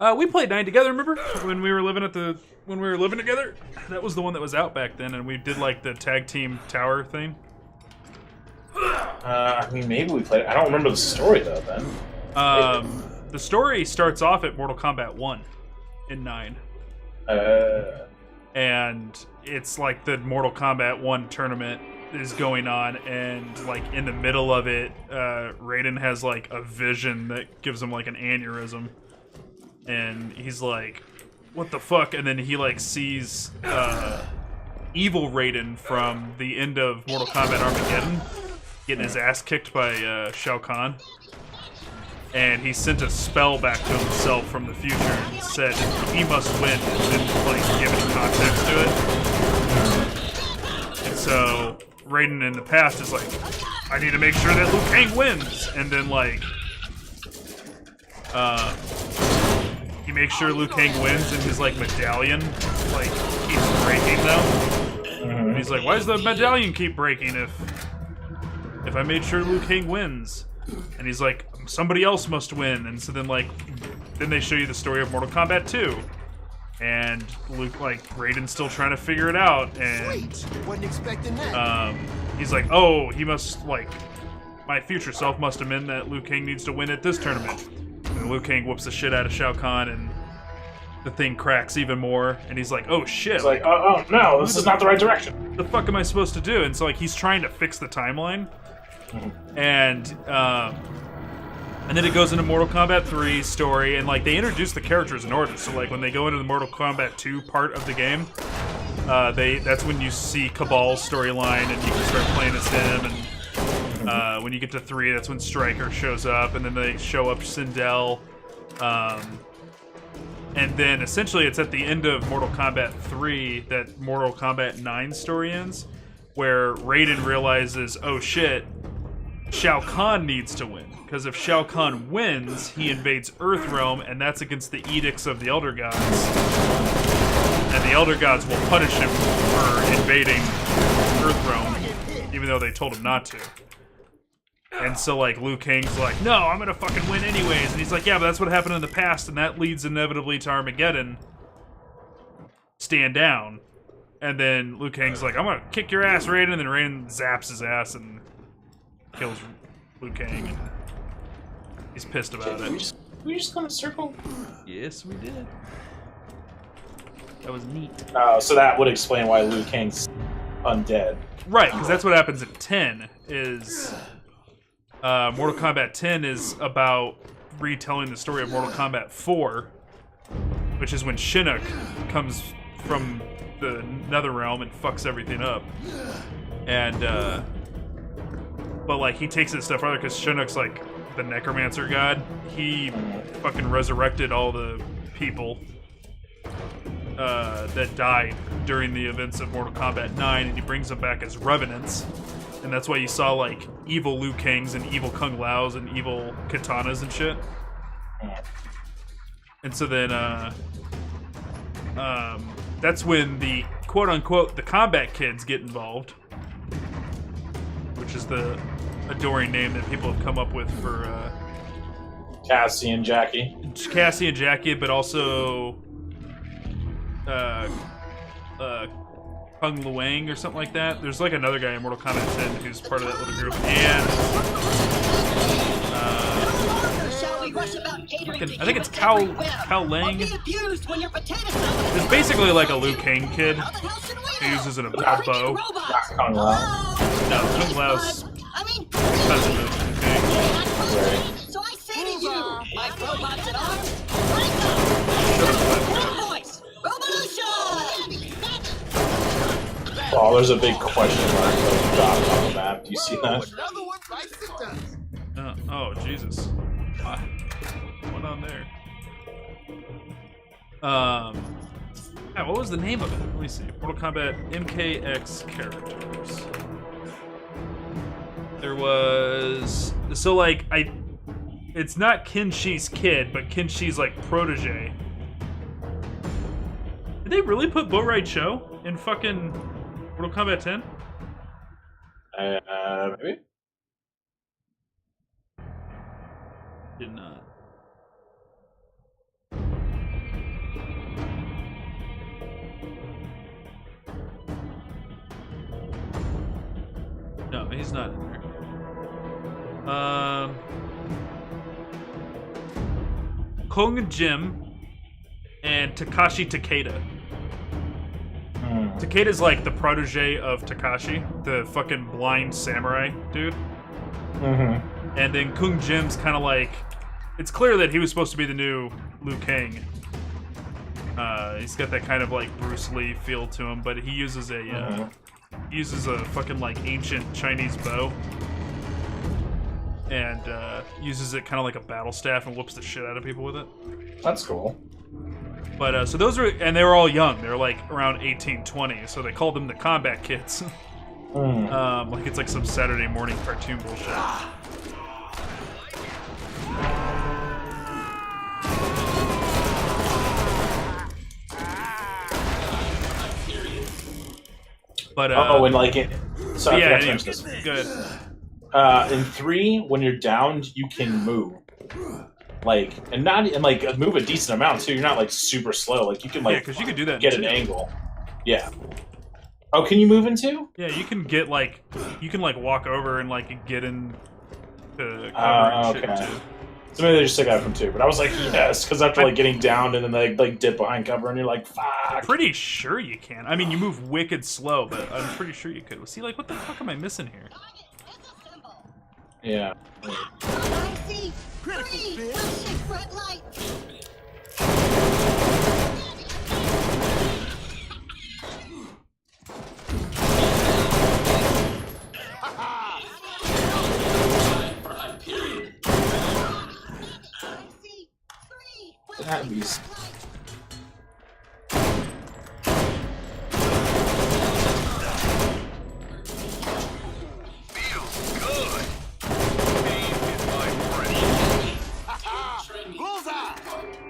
9. We played 9 together, remember? When we were living together? That was the one that was out back then, and we did, the tag team tower thing. Maybe we played it. I don't remember the story, though, then. The story starts off at Mortal Kombat 1 in 9. And it's like the Mortal Kombat 1 tournament is going on, and in the middle of it, Raiden has a vision that gives him an aneurysm. and he's like, "What the fuck?" And then he like sees evil Raiden from the end of Mortal Kombat Armageddon getting his ass kicked by Shao Kahn. And he sent a spell back to himself from the future and said he must win, and then like give any context to it. And so Raiden in the past is like, I need to make sure that Liu Kang wins, and then like he makes sure Liu Kang wins, and his like medallion like keeps breaking though. And he's like, why does the medallion keep breaking if I made sure Liu Kang wins? And he's like, somebody else must win. And so then then they show you the story of Mortal Kombat 2. And Luke, like, Raiden's still trying to figure it out. And wasn't expecting that. He's like, oh, he must, like, my future self must have meant that Liu Kang needs to win at this tournament. And Liu Kang whoops the shit out of Shao Kahn, and the thing cracks even more. And he's like, oh shit. It's like, oh no, this is not the right direction. What the fuck am I supposed to do? And so, like, he's trying to fix the timeline. And then it goes into Mortal Kombat 3 story, and like they introduce the characters in order. So like when they go into the Mortal Kombat 2 part of the game, that's when you see Cabal's storyline, and you can start playing as him. And when you get to 3, that's when Stryker shows up, and then they show up Sindel. And then essentially it's at the end of Mortal Kombat 3 that Mortal Kombat 9 story ends, where Raiden realizes, oh shit, Shao Kahn needs to win. Because if Shao Kahn wins, he invades Earthrealm, and that's against the edicts of the Elder Gods. And the Elder Gods will punish him for invading Earthrealm, even though they told him not to. And so, like, Liu Kang's like, no, I'm gonna fucking win anyways. And he's like, yeah, but that's what happened in the past, and that leads inevitably to Armageddon. Stand down. And then Liu Kang's like, I'm gonna kick your ass, Raiden. And then Raiden zaps his ass and kills Liu Kang. And he's pissed about it. We just gonna circle? Yes, we did. That was neat. So that would explain why Liu Kang's undead. Right, because that's what happens at 10, is... Mortal Kombat 10 is about retelling the story of Mortal Kombat 4, which is when Shinnok comes from the Netherrealm and fucks everything up. And, but, like, he takes it a step farther because Shinnok's, like, the necromancer god. He fucking resurrected all the people that died during the events of Mortal Kombat 9, and he brings them back as revenants. And that's why you saw, like, evil Liu Kangs and evil Kung Laos and evil Katanas and shit. And so then, that's when the quote-unquote the combat kids get involved, which is the adoring name that people have come up with for Cassie and Jackie. Cassie and Jackie, but also Kung Luang or something like that. There's like another guy in Mortal Kombat 10 who's part of that little group, and I think it's Cao Lang. It's basically like a Liu Kang kid who uses a bow. Kung Lao. No, Kung Lao's cousin of Liu Kang. So I say to you, my robots at arms, voice, revolution! Oh, there's a big question mark dropped on the map. Do you see that? Oh, Jesus. What on there? Yeah, what was the name of it? Let me see. Mortal Kombat MKX characters. There was... So, like, it's not Kenshi's kid, but Kenshi's, like, protege. Did they really put Bo' Rai Cho in fucking Mortal Kombat 10? Maybe? Did not. No, he's not in there. Kong Jim and Takashi Takeda. Takeda's like the protege of Takashi, the fucking blind samurai dude. And then Kung Jim's kind of like, it's clear that he was supposed to be the new Liu Kang. He's got that kind of like Bruce Lee feel to him, but he uses a fucking like ancient Chinese bow, and uses it kind of like a battle staff and whoops the shit out of people with it. That's cool. But so those were, and they were all young. They were like around 18, 20, so they called them the Combat Kids. Like it's like some Saturday morning cartoon bullshit. But and like it. So yeah, I forgot to mention this. Good. In 3, when you're downed, you can move. Like move a decent amount too. You're not like super slow. Like you can like because you could do that. Get an angle. Yeah. Oh, can you move in 2? Yeah, you can get like walk over and like get in to cover and shit too. So maybe they just took out from 2, but I was like, yes, because after like getting downed and then they like dip behind cover and you're like, fuck. I'm pretty sure you can. I mean, you move wicked slow, but I'm pretty sure you could. See, like, what the fuck am I missing here? Yeah. I see. Critical red light. That be.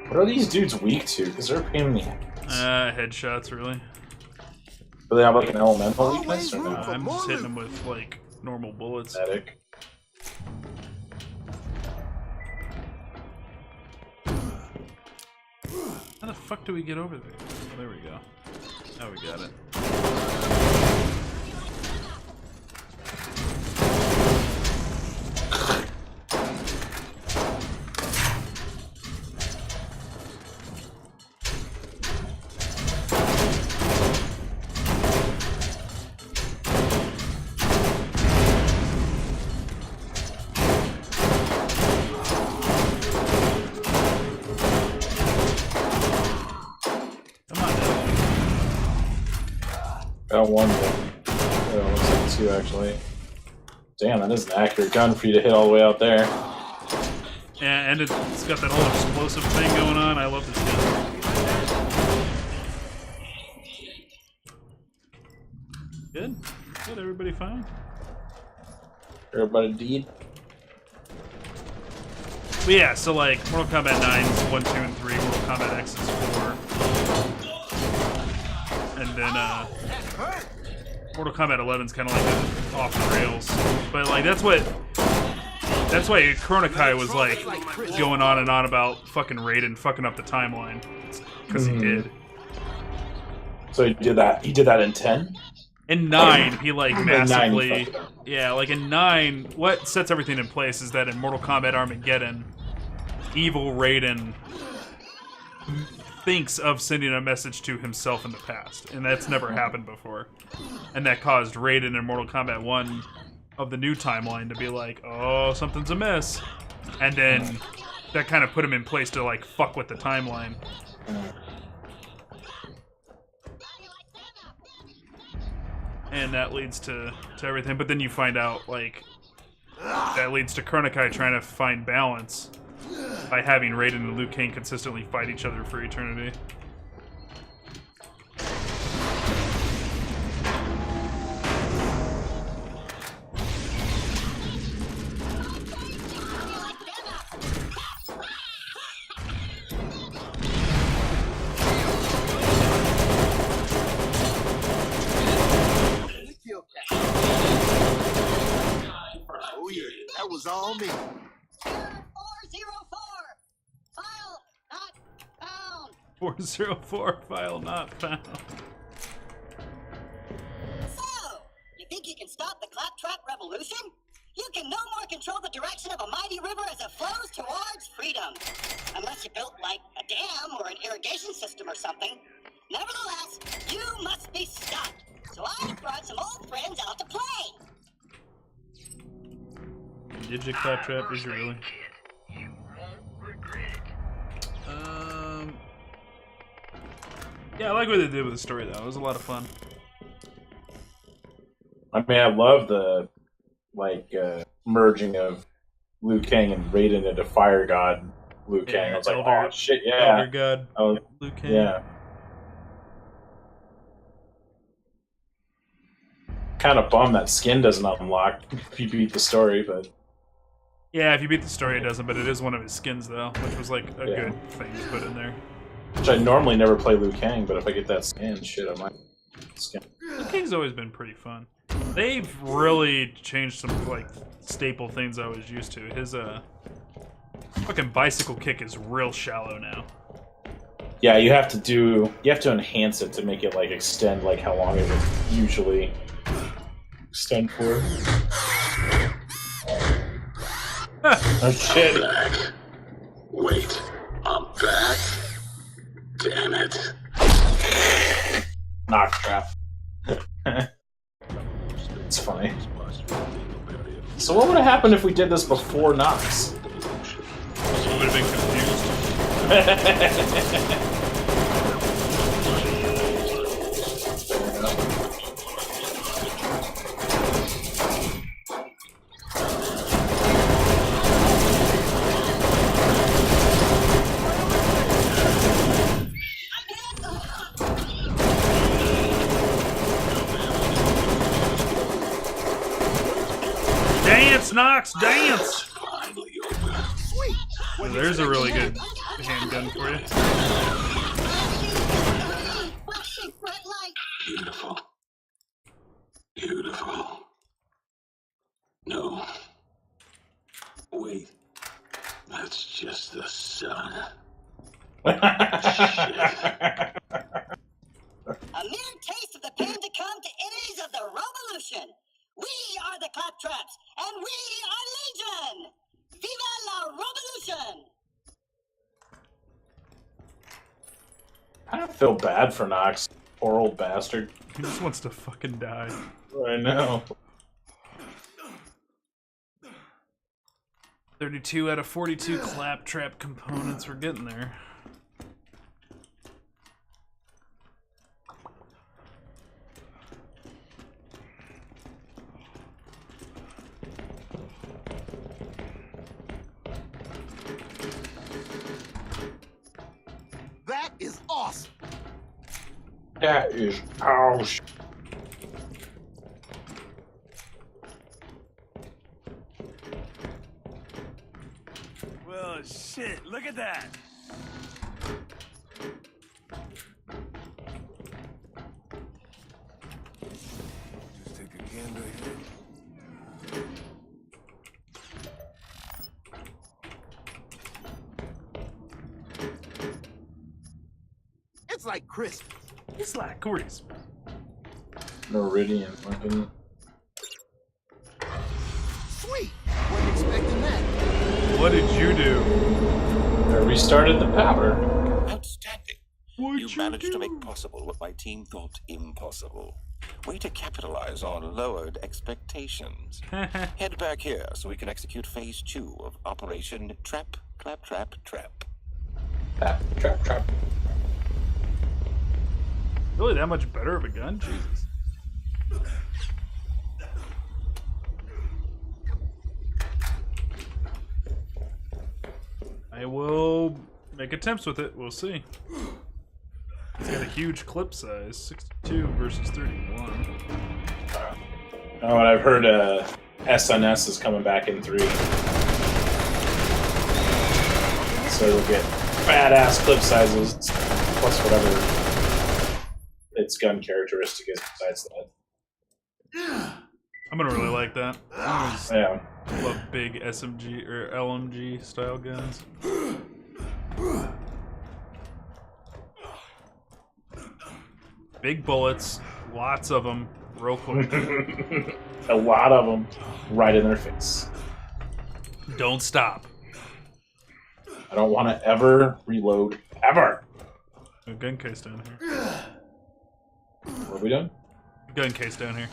What are these dudes weak to? Because they're a pain in the ass. Headshots, really. Do they have like an elemental weakness or not? I'm just hitting them with like normal bullets. Static. How the fuck do we get over there? Oh, there we go. Now we got it. Got one. Looks like 2 actually. Damn, that is an accurate gun for you to hit all the way out there. Yeah, and it's got that whole explosive thing going on. I love this gun. Good? Good, everybody fine? Everybody deed? But yeah, so like, Mortal Kombat 9 is 1, 2, and 3, Mortal Kombat X is 4. And then, Mortal Kombat 11 is kind of like off the rails. But like, that's why Chronokai was like going on and on about fucking Raiden fucking up the timeline. Because he did. So he did that in 10? In 9, he like massively... Yeah, like in 9, what sets everything in place is that in Mortal Kombat Armageddon, evil Raiden thinks of sending a message to himself in the past, and that's never happened before. And that caused Raiden in Mortal Kombat 1 of the new timeline to be like, oh, something's amiss. And then that kind of put him in place to like fuck with the timeline. And that leads to everything, but then you find out, like, that leads to Chronokai trying to find balance by having Raiden and Liu Kang consistently fight each other for eternity. Oh yeah, that was all me. 404, file not found. So, you think you can stop the claptrap revolution? You can no more control the direction of a mighty river as it flows towards freedom. Unless you built, like, a dam or an irrigation system or something. Nevertheless, you must be stopped. So I brought some old friends out to play. Did you claptrap? Is you really? You won't Yeah, I like what they did with the story though. It was a lot of fun. I mean, I love the merging of Liu Kang and Raiden into Fire God Liu Kang. I was like, oh shit, yeah. Elder God Liu Kang. Yeah. Kind of bummed that skin doesn't unlock if you beat the story, but yeah, if you beat the story, it doesn't. But it is one of his skins though, which was like a good thing to put in there. Which I normally never play Liu Kang, but if I get that skin, shit, I might skin. Liu Kang's always been pretty fun. They've really changed some like staple things I was used to. His fucking bicycle kick is real shallow now. Yeah, you have to enhance it to make it like extend like how long it would usually extend for. Oh shit. Back. Wait, I'm back? Damn it. Knock trap. It's funny. So what would have happened if we did this before Nox? You would have been confused. Dance, Nox, dance! Well, there's a really good handgun for you. Beautiful. Beautiful. No. Wait. That's just the sun. A mere taste of the pain to come to enemies of the Revolution. We are the Claptraps, and we are Legion! Viva la Revolution! I don't feel bad for Nox. Poor old bastard. He just wants to fucking die. I know. 32 out of 42 Claptrap components. We're getting there. That is awesome. That is awesome. Well, shit, look at that. Just take a gander here. It's like Christmas. It's like Christmas. Meridian fucking. Sweet. Wasn't expecting that. What did you do? I restarted the power. Outstanding. You managed to make possible what my team thought impossible. Way to capitalize on lowered expectations. Head back here so we can execute phase 2 of Operation Trap, Claptrap, Trap. Trap, trap. Really that much better of a gun? Jesus. I will make attempts with it. We'll see. It's got a huge clip size. 62 versus 31. Oh, and I've heard SNS is coming back in 3. So you'll get badass clip sizes plus whatever its gun characteristic is besides that. I'm gonna really like that. I Yeah. love big SMG or LMG style guns. Big bullets, lots of them, real quick. A lot of them right in their face. Don't stop. I don't want to ever reload, ever. A gun case down here. What are we done? Gun case down here.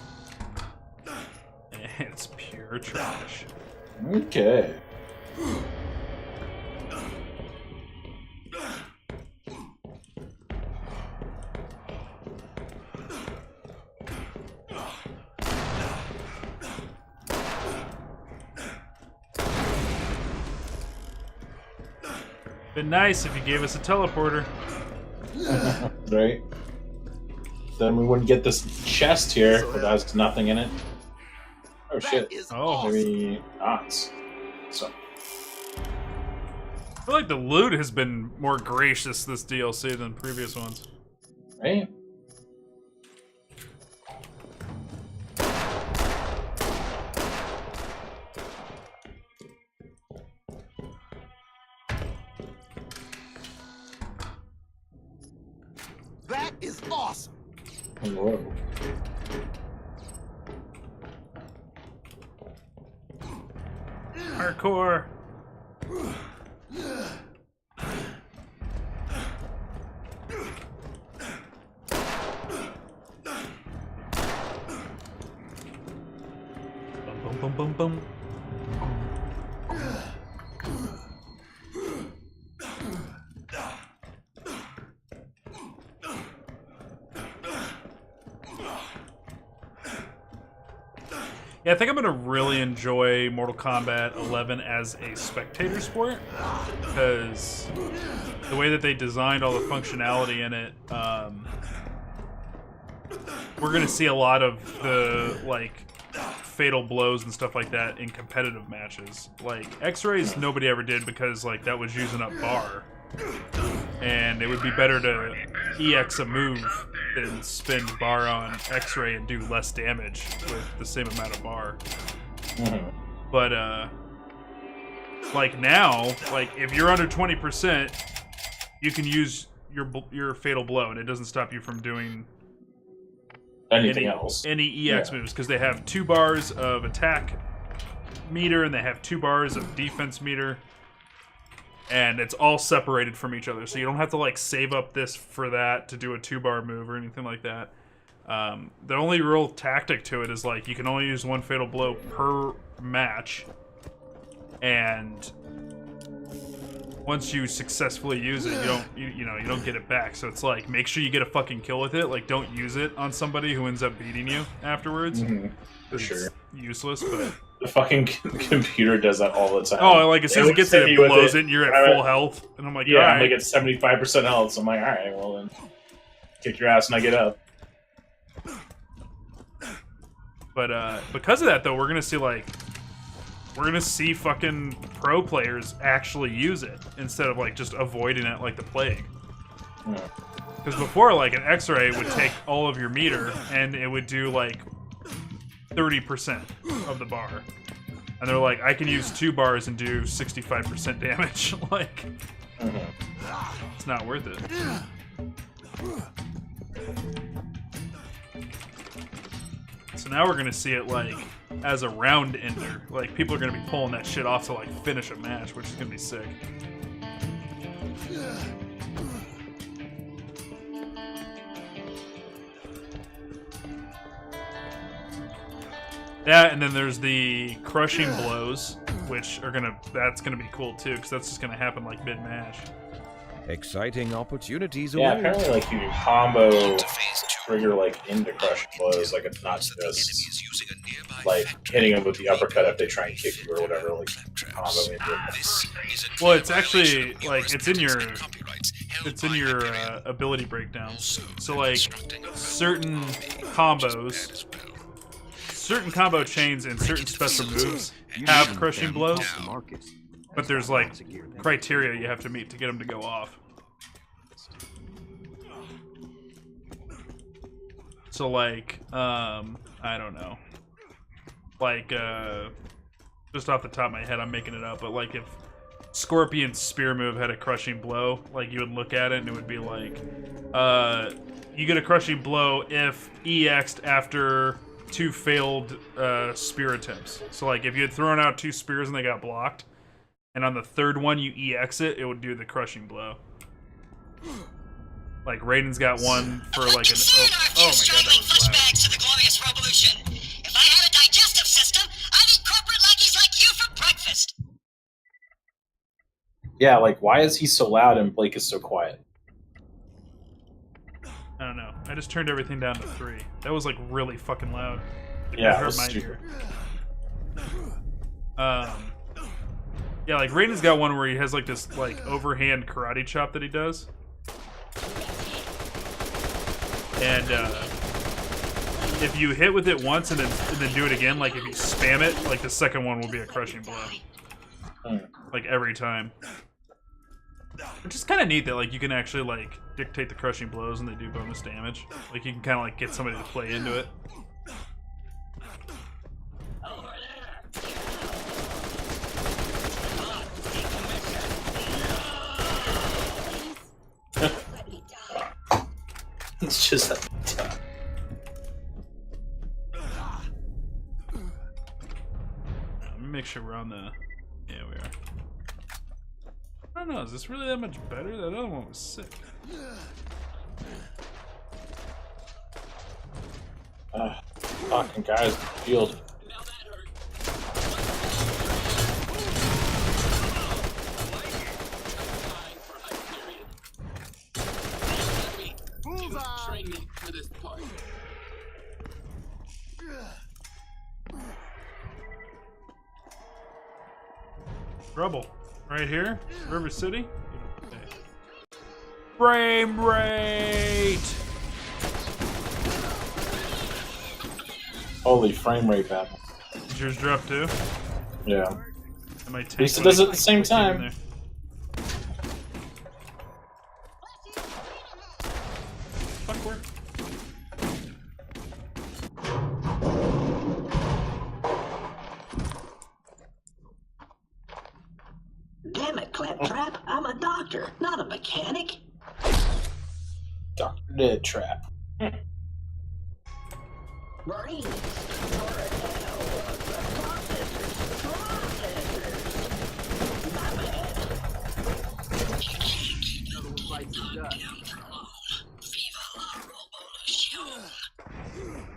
It's pure trash. Okay. Been nice if you gave us a teleporter. Right? Then we wouldn't get this chest here that has nothing in it. Oh shit. Oh. Maybe not. So. I feel like the loot has been more gracious this DLC than previous ones. Right? That is awesome. Whoa. Hardcore. Bum bum bum bum. Yeah, I think I'm gonna really enjoy Mortal Kombat 11 as a spectator sport, because the way that they designed all the functionality in it, we're gonna see a lot of the like fatal blows and stuff like that in competitive matches. Like X-rays, nobody ever did because like that was using up bar, and it would be better to EX a move than spend bar on X-ray and do less damage with the same amount of bar. But like now, like if you're under 20%, you can use your fatal blow, and it doesn't stop you from doing anything else. Any EX moves, because they have 2 bars of attack meter and they have 2 bars of defense meter. And it's all separated from each other, so you don't have to like save up this for that to do a 2-bar move or anything like that. The only real tactic to it is like you can only use 1 fatal blow per match, and once you successfully use it, you don't get it back. So it's like make sure you get a fucking kill with it. Like don't use it on somebody who ends up beating you afterwards. For sure. It's useless, but. The fucking computer does that all the time. Oh, like as soon as it gets it, it blows it, and you're at full health. And I'm like, yeah, all right. I'm like at 75% health, so I'm like, alright, well then, kick your ass when I get up. But because of that, though, we're gonna see fucking pro players actually use it instead of like just avoiding it like the plague. Because before, like an X-ray would take all of your meter, and it would do like 30% of the bar, and they're like, I can use 2 bars and do 65% damage. Like, it's not worth it. So now we're gonna see it like as a round ender. Like people are gonna be pulling that shit off to like finish a match, which is gonna be sick. That, and then there's the crushing blows, which are that's gonna be cool too, because that's just gonna happen like mid-match. Exciting opportunities Yeah, away. apparently like you combo trigger like into crushing blows, like it's not just like hitting them with the uppercut if they try and kick you or whatever, like combo into. Well, it's actually like it's in your ability breakdown. So like certain combos, certain combo chains and certain special moves have crushing blows, but there's like criteria you have to meet to get them to go off. So like, I don't know, like just off the top of my head, I'm making it up, but like if Scorpion's spear move had a crushing blow, like you would look at it and it would be like, you get a crushing blow if EX'd after 2 failed spear attempts. So like if you had thrown out 2 spears and they got blocked, and on the 3rd one you EX it, it would do the crushing blow. Like Raiden's got one for like an oh my god, that was loud. To the glorious revolution. If I had a digestive system, I'd eat corporate lackeys like you for breakfast. Yeah, like why is he so loud and Blake is so quiet? I don't know. I just turned everything down to 3. That was like really fucking loud. Like, Yeah, I it heard was my stupid. ear. Yeah, like Raiden's got one where he has like this like overhand karate chop that he does. And if you hit with it once and then do it again, like if you spam it, like the second one will be a crushing blow. Like every time. Which is kind of neat that like you can actually like dictate the crushing blows and they do bonus damage. Like you can kind of like get somebody to play into it. It's just that. Let me make sure we're on the. Yeah, we are. I don't know. Is this really that much better? That other one was sick. Fucking guys in the field. Training for this part. Trouble. Right here? River City? Okay. Frame rate! Holy frame rate battle. Did yours drop too? Yeah. At least it does it at the same time. Fuck work. Damn it, Claptrap. I'm a doctor, not a mechanic. Dr. Dead Trap. Marines.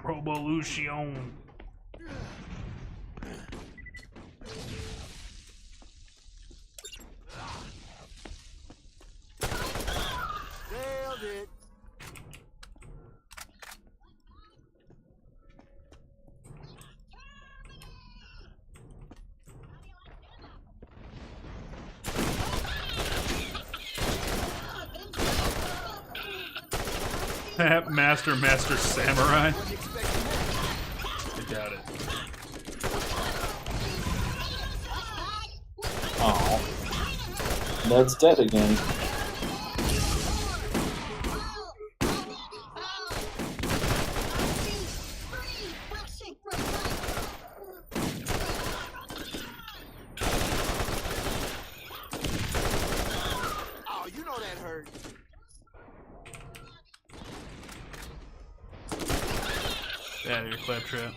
Revolution. Nailed it. Master Samurai. I got it. Oh. Ned's dead again. Oh, you know that hurt. Get out of here, Claptrap.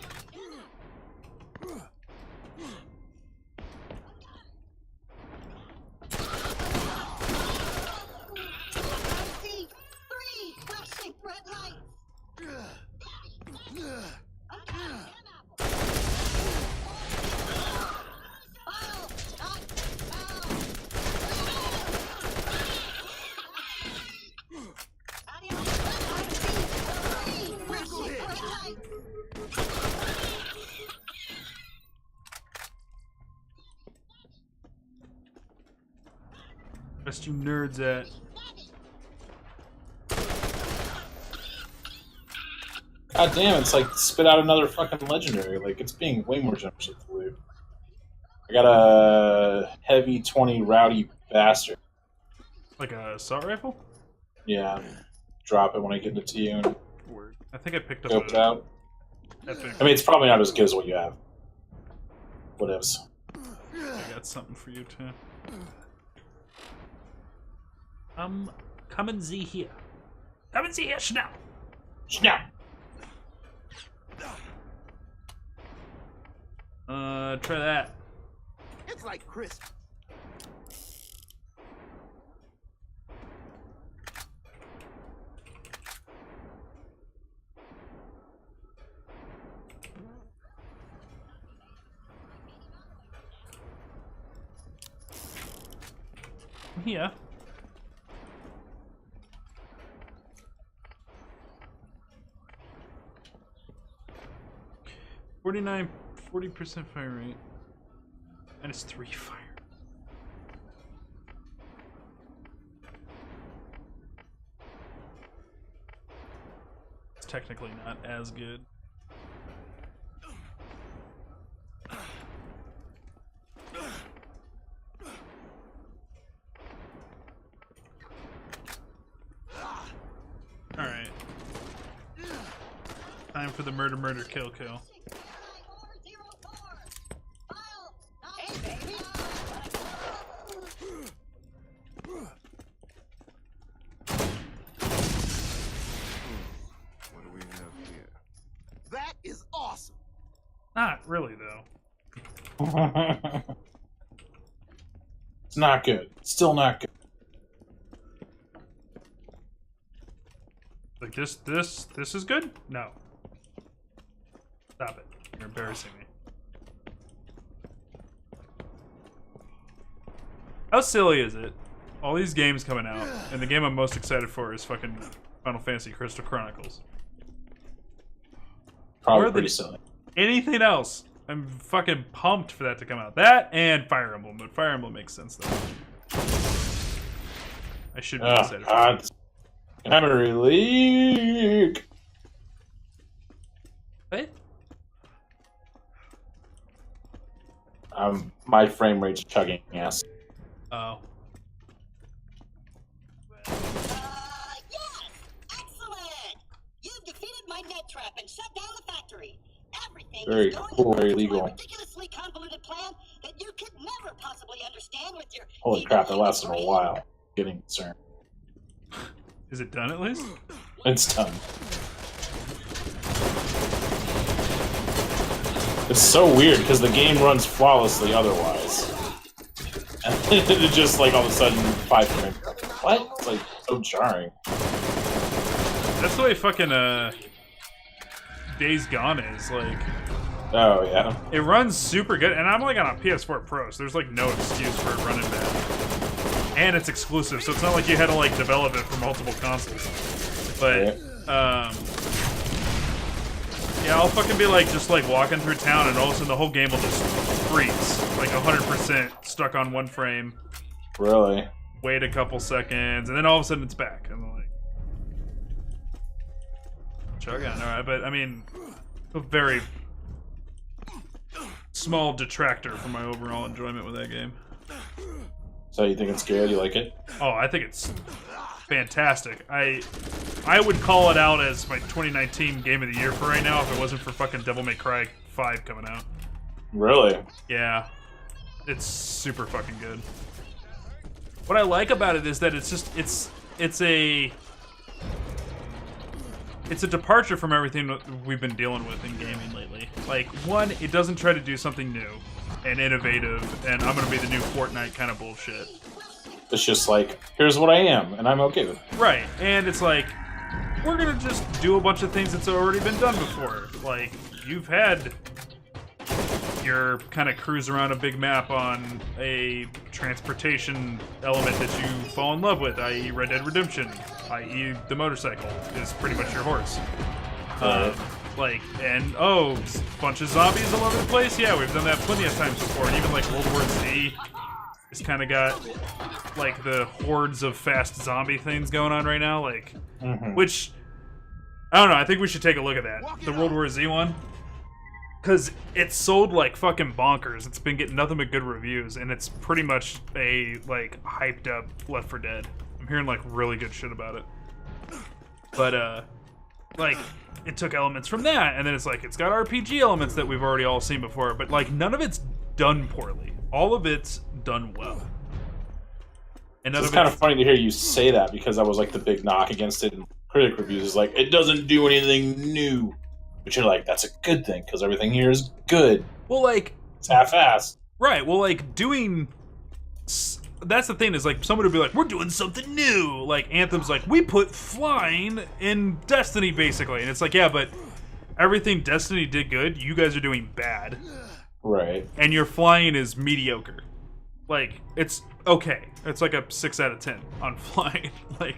Rest you nerds at. God damn, it's like spit out another fucking legendary. Like, it's being way more generous with the loot. I got a heavy 20 rowdy bastard. Like a assault rifle? Yeah. Drop it when I get it to you and I think I picked up go a... out. I mean, it's probably not as good as what you have. Whatevs. I got something for you too. Come and see here. Come and see here, schnell. Schnell. Try that. It's like Christmas. Yeah. .40% fire rate. -3 fire. technically not as good. Alright. Time for the murder, murder, kill, kill. What do we have here? That is awesome. Not really, though. It's not good. Still not good. Like this is good? No. Stop it. You're embarrassing me. How silly is it? All these games coming out, and the game I'm most excited for is fucking Final Fantasy Crystal Chronicles. Probably pretty silly. Anything else? I'm fucking pumped for that to come out. That and Fire Emblem, but Fire Emblem makes sense though. I should be excited for it. Memory leak. What? My frame rate's chugging ass. Oh. Yes! Excellent! You've defeated my net trap and shut down the factory. Everything Very is going cool, very according to legal. a ridiculously convoluted plan that you could never possibly understand with your... Holy crap, that lasted a while. Getting concerned. Is it done at least? It's done. It's so weird because the game runs flawlessly otherwise. And it just like all of a sudden 5 frames. What? It's like so jarring. That's the way fucking Days Gone is, like. Oh yeah. It runs super good, and I'm like on a PS4 Pro, so there's like no excuse for it running bad. And it's exclusive, so it's not like you had to like develop it for multiple consoles. But yeah, I'll fucking be like just like walking through town, and all of a sudden the whole game will just freeze, like 100% stuck on one frame. Really? Wait a couple seconds, and then all of a sudden it's back. I'm like, chug on, alright, but I mean, a very small detractor from my overall enjoyment with that game. So you think it's good? You like it? Oh, I think it's fantastic. I would call it out as my 2019 game of the year for right now if it wasn't for fucking Devil May Cry 5 coming out. Really? Yeah. It's super fucking good. What I like about it is that it's just it's a departure from everything that we've been dealing with in gaming lately. Like, one, it doesn't try to do something new and innovative, and I'm gonna be the new Fortnite kind of bullshit. It's just like, here's what I am, and I'm okay with it. Right, and it's like, we're gonna just do a bunch of things that's already been done before. Like, you've had your kind of cruise around a big map on a transportation element that you fall in love with, i.e. Red Dead Redemption, i.e. the motorcycle is pretty much your horse. Like, and a bunch of zombies all over the place? Yeah, we've done that plenty of times before, and even like World War Z has kind of got like the hordes of fast zombie things going on right now, like, which, I don't know, I think we should take a look at that, the World War Z one. Because it's sold like fucking bonkers. It's been getting nothing but good reviews, and it's pretty much a, like, hyped up Left 4 Dead. I'm hearing, like, really good shit about it. But, like, it took elements from that, and then it's like, it's got RPG elements that we've already all seen before, but, like, none of it's done poorly. All of it's done well. And It's kind of funny to hear you say that, because that was, like, the big knock against it in critic reviews, is like, it doesn't do anything new. But you're like, that's a good thing, because everything here is good. Well, like... It's half-assed. Right, well, like, doing... That's the thing, is, like, someone would be like, we're doing something new! Like, Anthem's like, we put flying in Destiny, basically. And it's like, yeah, but everything Destiny did good, you guys are doing bad. Right. And your flying is mediocre. Like, it's okay. It's like a 6 out of 10 on flying. Like,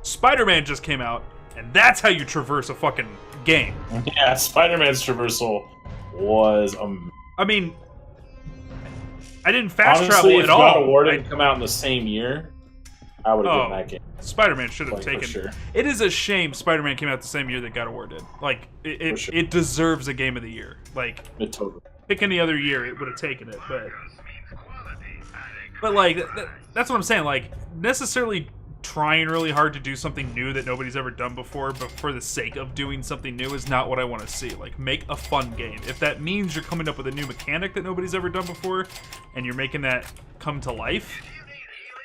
Spider-Man just came out, and that's how you traverse a fucking game. Yeah, Spider-Man's traversal was... I mean, I didn't fast honestly, travel if at all. God of War didn't come out in the same year, I would have given that game. Spider-Man should have Like, for taken. sure. It is a shame Spider-Man came out the same year that God of War did. Like it sure. it deserves a Game of the Year. Like Totally. pick any other year, it would have taken it. But like that's what I'm saying. Like necessarily trying really hard to do something new that nobody's ever done before, but for the sake of doing something new is not what I want to see. Like, make a fun game. If that means you're coming up with a new mechanic that nobody's ever done before, and you're making that come to life,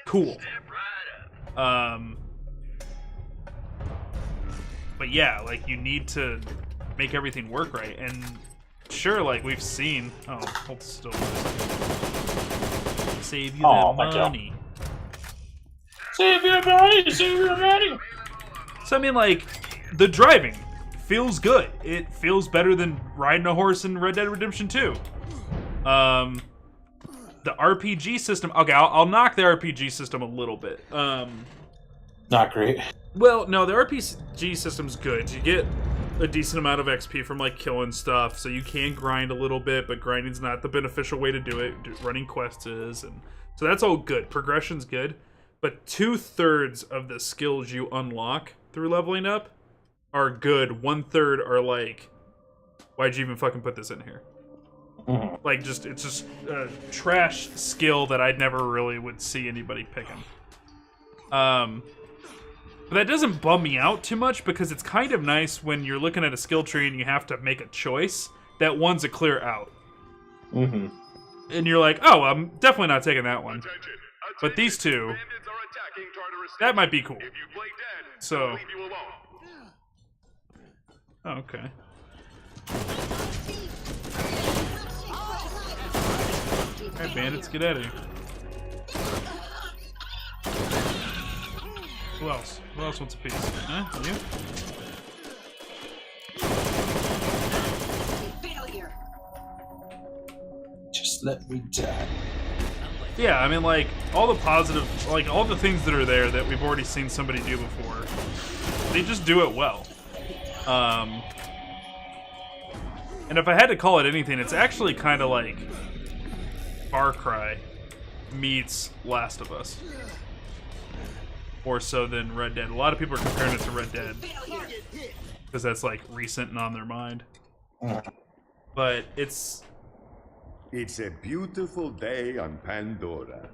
cool. But yeah, like, you need to make everything work right, and sure, like, we've seen... Oh, hold still. Save you that money. Save your money, save your money. So I mean, like, the driving feels good. It feels better than riding a horse in Red Dead Redemption 2. The RPG system. Okay, I'll knock the RPG system a little bit. Not great. Well, no, the RPG system's good. You get a decent amount of XP from like killing stuff, so you can grind a little bit, but grinding's not the beneficial way to do it. Running quests is, and so that's all good. Progression's good. But 2/3 of the skills you unlock through leveling up are good. 1/3 are like, why'd you even fucking put this in here? Like, it's just a trash skill that I'd never really would see anybody picking. But that doesn't bum me out too much because it's kind of nice when you're looking at a skill tree and you have to make a choice that one's a clear out. And you're like, oh, I'm definitely not taking that one. But these two, that might be cool. So, oh, okay. Alright, bandits, get out of here. Who else? Who else wants a piece? Huh? You? Just let me die. Yeah, I mean, like, all the positive, like, all the things that are there that we've already seen somebody do before, they just do it well. And if I had to call it anything, it's actually kind of like Far Cry meets Last of Us. More so than Red Dead. A lot of people are comparing it to Red Dead because that's, like, recent and on their mind. But it's a beautiful day on Pandora.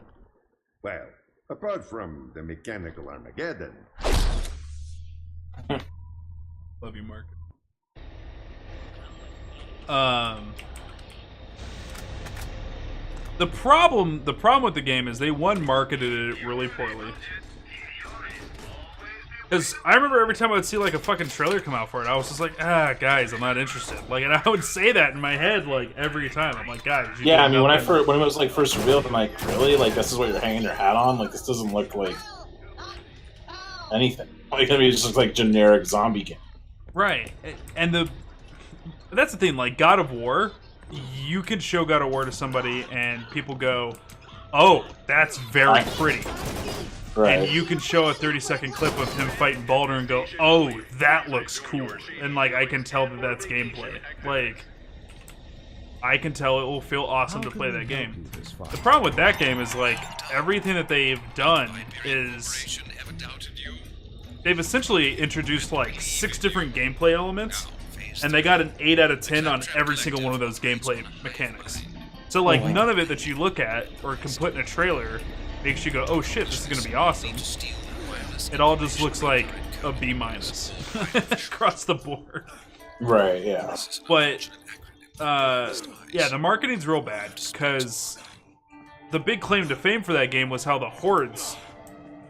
Well, apart from the mechanical Armageddon. Love you, Mark. The problem with the game is they, one, marketed it really poorly. Because I remember every time I would see, like, a fucking trailer come out for it, I was just like, guys, I'm not interested. Like, and I would say that in my head, like, every time. I'm like, guys, yeah, I mean, when it was, like, first revealed, I'm like, really? Like, this is what you're hanging your hat on? Like, this doesn't look like anything. Like, I mean, it's just, like, generic zombie game. Right. And that's the thing, like, God of War, you can show God of War to somebody and people go, oh, that's very pretty. Right. And you can show a 30-second clip of him fighting Baldur and go, oh, that looks cool. And, like, I can tell that that's gameplay. Like, I can tell it will feel awesome to play that game. The problem with that game is, like, everything that they've done is... They've essentially introduced, like, 6 different gameplay elements, and they got an 8 out of 10 on every single one of those gameplay mechanics. So, like, none of it that you look at or can put in a trailer makes you go, oh shit, this is gonna be awesome. It all just looks like a B- across the board. Right, yeah. But, yeah, the marketing's real bad, because the big claim to fame for that game was how the hordes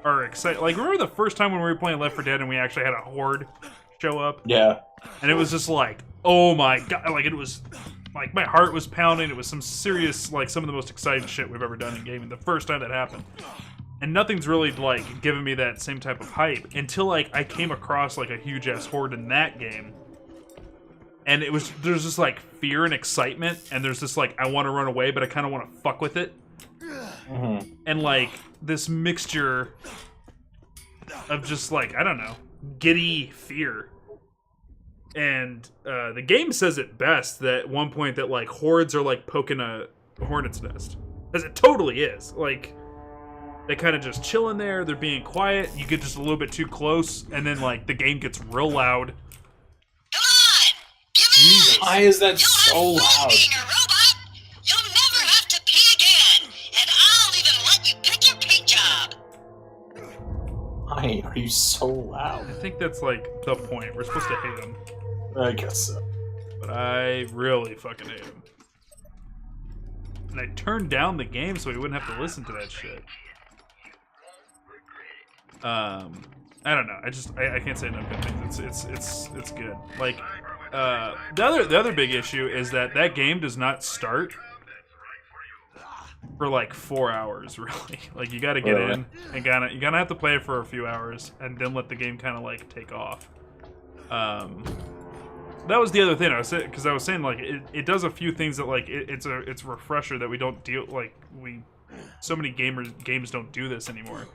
are excited. Like, remember the first time when we were playing Left 4 Dead and we actually had a horde show up? Yeah. And it was just like, oh my god, like, it was... Like, my heart was pounding. It was some serious, like, some of the most exciting shit we've ever done in gaming. The first time that happened. And nothing's really, like, given me that same type of hype until, like, I came across, like, a huge-ass horde in that game. And it was, there's just, like, fear and excitement. And there's this, like, I want to run away, but I kind of want to fuck with it. And, like, this mixture of just, like, I don't know, giddy fear. And the game says it best that at one point that, like, hordes are like poking a hornet's nest. As it totally is. Like, They kind of just chill in there. They're being quiet. You get just a little bit too close, and then like the game gets real loud. Jesus. Why is that so loud? You'll never have to pee again, and I'll even let you pick your paint job. Why are you so loud? I think that's like the point. We're supposed to hate him. I guess so. But I really fucking hate him. And I turned down the game so he wouldn't have to listen to that shit. I don't know. I can't say enough good things. It's good. Like the other big issue is that game does not start for like 4 hours, really. Like you got to get in and you gotta have to play it for a few hours and then let the game kind of like take off. That was the other thing I was saying, because I was saying like it does a few things that like it's a refresher that we don't deal like so many games don't do this anymore.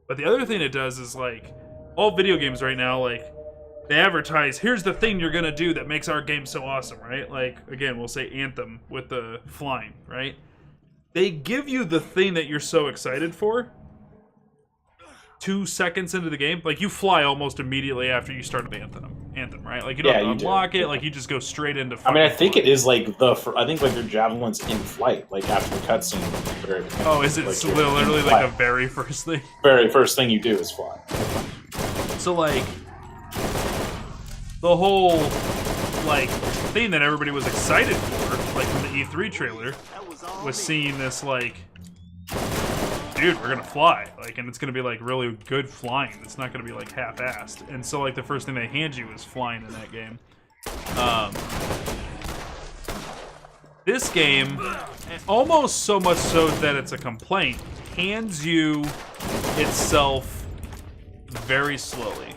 But the other thing it does is like all video games right now, like they advertise, here's the thing you're gonna do that makes our game so awesome, right? Like again, we'll say Anthem with the flying, right? They give you the thing that you're so excited for 2 seconds into the game. Like you fly almost immediately after you start Anthem, right? Like you don't unlock it, like you just go straight into I mean, I think it is like I think like your javelin's in flight, like after the cutscene. Oh, is it like literally like a very first thing? Very first thing you do is fly. So like the whole like thing that everybody was excited for, like from the E3 trailer, was seeing this like, dude, we're gonna fly, like, and it's gonna be like really good flying. It's not gonna be like half-assed. And so like the first thing they hand you is flying in that game. This game, almost so much so that it's a complaint, hands you itself very slowly.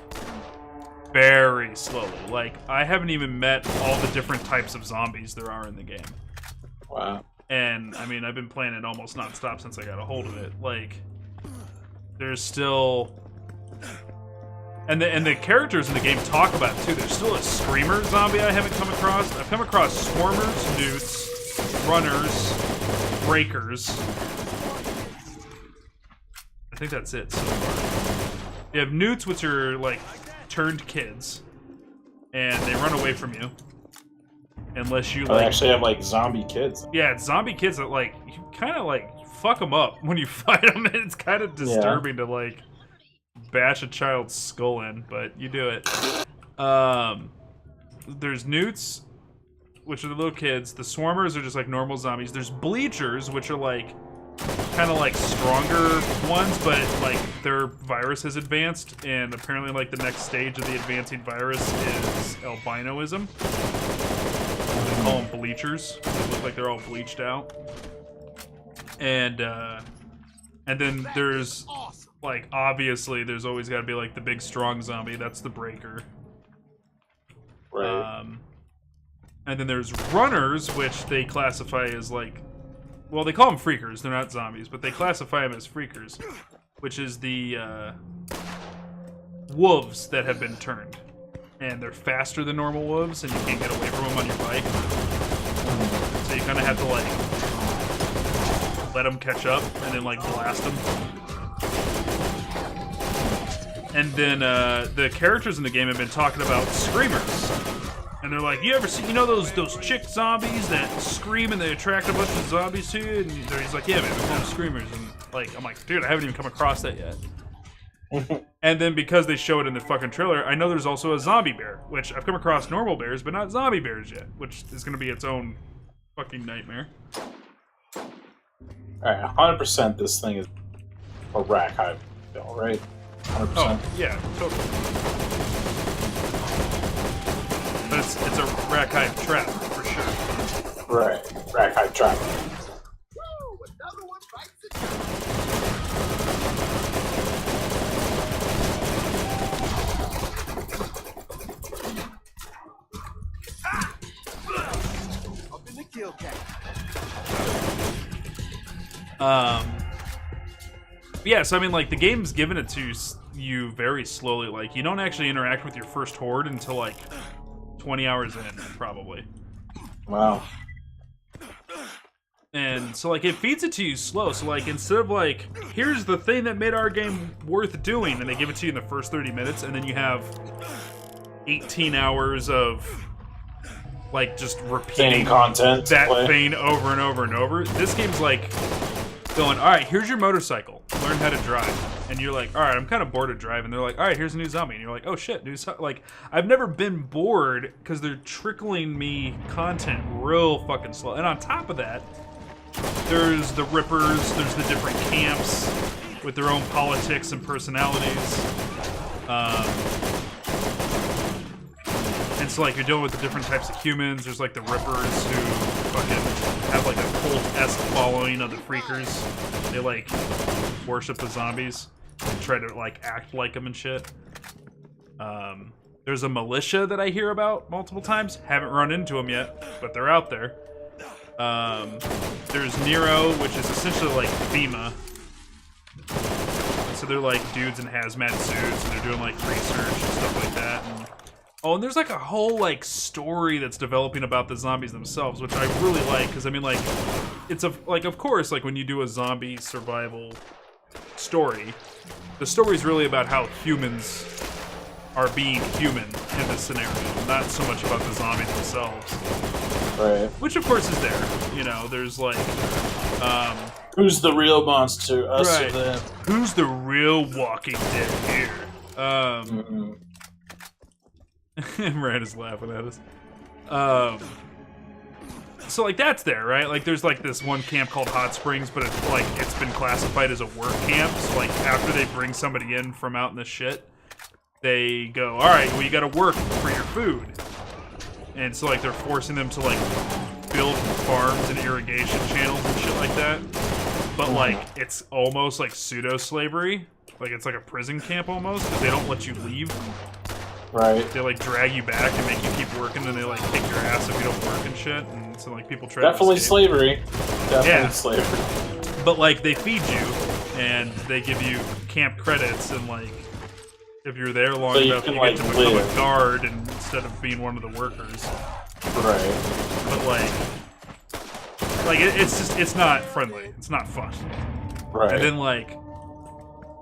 Very slowly. Like, I haven't even met all the different types of zombies there are in the game. Wow. And, I mean, I've been playing it almost non-stop since I got a hold of it. Like, there's still... And the characters in the game talk about it, too. There's still a screamer zombie I haven't come across. I've come across swarmers, newts, runners, breakers. I think that's it so far. You have newts, which are, like, turned kids. And they run away from you. Unless you, like... They actually have, like, zombie kids. Yeah, it's zombie kids that, like, you kind of, like, fuck them up when you fight them. And it's kind of disturbing to, like, bash a child's skull in, but you do it. There's newts, which are the little kids. The swarmers are just, like, normal zombies. There's bleachers, which are, like, kind of, like, stronger ones, but, like, their virus has advanced. And apparently, like, the next stage of the advancing virus is albinoism. They call them bleachers. They look like they're all bleached out. And then there's, like, obviously, there's always got to be, like, the big strong zombie. That's the breaker. Right. And then there's runners, which they classify as, like, well, they call them freakers. They're not zombies, but they classify them as freakers, which is the wolves that have been turned. And they're faster than normal wolves, and you can't get away from them on your bike. So you kind of have to, like, let them catch up and then, like, blast them. And then the characters in the game have been talking about screamers. And they're like, you ever see, you know those chick zombies that scream and they attract a bunch of zombies to you? And he's like, yeah, man, they're called screamers. And, like, I'm like, dude, I haven't even come across that yet. And then because they show it in the fucking trailer, I know there's also a zombie bear, which I've come across normal bears, but not zombie bears yet, which is going to be its own fucking nightmare. Alright, 100% this thing is a rack hive bill, right? 100%. Oh, yeah, totally. But it's a rack hive trap, for sure. Right, rack hive trap. Woo, another one bites the dust. Up in the kill cam. Yeah, so I mean, like, the game's given it to you very slowly. Like, you don't actually interact with your first horde until, like, 20 hours in, probably. Wow. And so, like, it feeds it to you slow. So, like, instead of, like, here's the thing that made our game worth doing, and they give it to you in the first 30 minutes, and then you have 18 hours of, like, just repeating content that thing over and over and over. This game's, like, going, all right, here's your motorcycle. Learn how to drive. And you're like, all right, I'm kind of bored of driving. They're like, all right, here's a new zombie. And you're like, oh, shit, new zombie. Like, I've never been bored because they're trickling me content real fucking slow. And on top of that, there's the Rippers, there's the different camps with their own politics and personalities. And so, like, you're dealing with the different types of humans. There's, like, the Rippers who fucking have, like, a cult-esque following of the Freakers. They, like, worship the zombies and try to, like, act like them and shit. There's a militia that I hear about multiple times. Haven't run into them yet, but they're out there. There's Nero, which is essentially like FEMA. So they're like dudes in hazmat suits, and they're doing like research and stuff like that. And there's like a whole like story that's developing about the zombies themselves, which I really like, because I mean, like, it's of course, like when you do a zombie survival story, the story's really about how humans are being human in this scenario, not so much about the zombies themselves. Right. Which, of course, is there. You know, there's like... who's the real monster, us right. or them? Who's the real Walking Dead here? Miranda's laughing at us. So, like, that's there, right? Like, there's, like, this one camp called Hot Springs, but it's, like, it's been classified as a work camp. So, like, after they bring somebody in from out in the shit, they go, all right, well, you gotta work for your food. And so, like, they're forcing them to, like, build farms and irrigation channels and shit like that. But, like, it's almost like pseudo-slavery. Like, it's like a prison camp almost, because they don't let you leave. Right. They, like, drag you back and make you keep working, and they, like, kick your ass if you don't work and shit. And so, like, people try Definitely to escape. slavery. Definitely yeah. slavery. But, like, they feed you, and they give you camp credits, and, like, if you're there long enough, you get to become a guard instead of being one of the workers. Right. But like it's just, it's not friendly. It's not fun. Right. And then like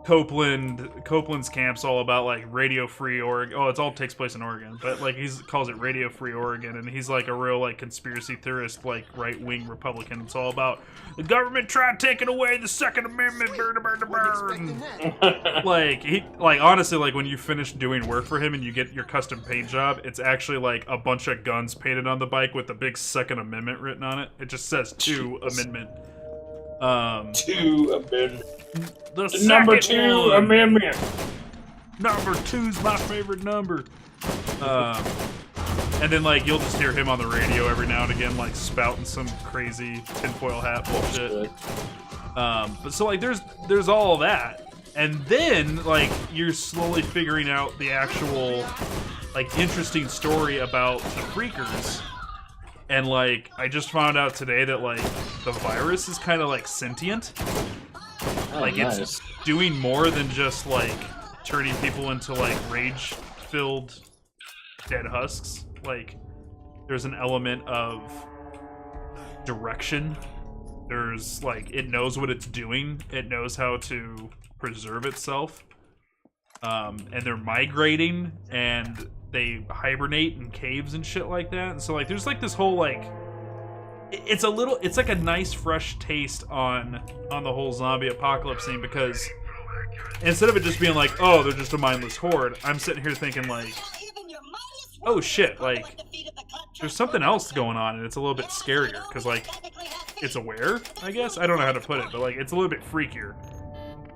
Copeland's camp's all about like Radio Free Oregon. Oh, it all takes place in Oregon, but like he calls it Radio Free Oregon, and he's like a real like conspiracy theorist, like right-wing Republican. It's all about the government trying taking away the Second Amendment. Burn. like honestly, like when you finish doing work for him and you get your custom paint job, it's actually like a bunch of guns painted on the bike with the big Second Amendment written on it. It just says 2 Amendment. 2 Amendment. The number 2 Amendment. Number 2's my favorite number. And then like you'll just hear him on the radio every now and again, like spouting some crazy tinfoil hat bullshit. But so like there's all that, and then like you're slowly figuring out the actual like interesting story about the Freakers. And like I just found out today that like the virus is kind of like sentient. Like nice. It's doing more than just like turning people into like rage-filled dead husks. Like there's an element of direction. There's like it knows what it's doing. It knows how to preserve itself. And they're migrating, and they hibernate in caves and shit like that. And so like there's like this whole like it's like a nice fresh taste on the whole zombie apocalypse thing, because instead of it just being like, oh, they're just a mindless horde, I'm sitting here thinking like, oh shit, like there's something else going on, and it's a little bit scarier because like it's aware, I guess. I don't know how to put it, but like it's a little bit freakier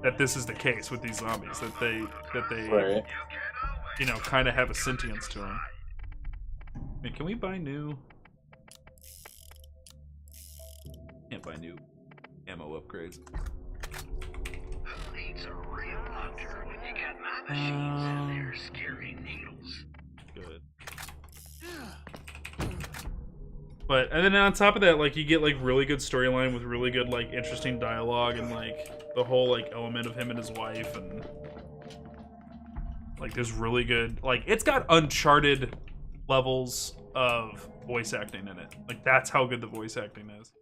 that this is the case with these zombies, that they right. You know, kind of have a sentience to them. I mean, can we buy new? Can't buy new ammo upgrades. Who needs a real hunter when you got my machines in there scaring needles? Good. But and then on top of that, like you get like really good storyline with really good like interesting dialogue, and like the whole like element of him and his wife, and like there's really good, like it's got Uncharted levels of voice acting in it. Like that's how good the voice acting is.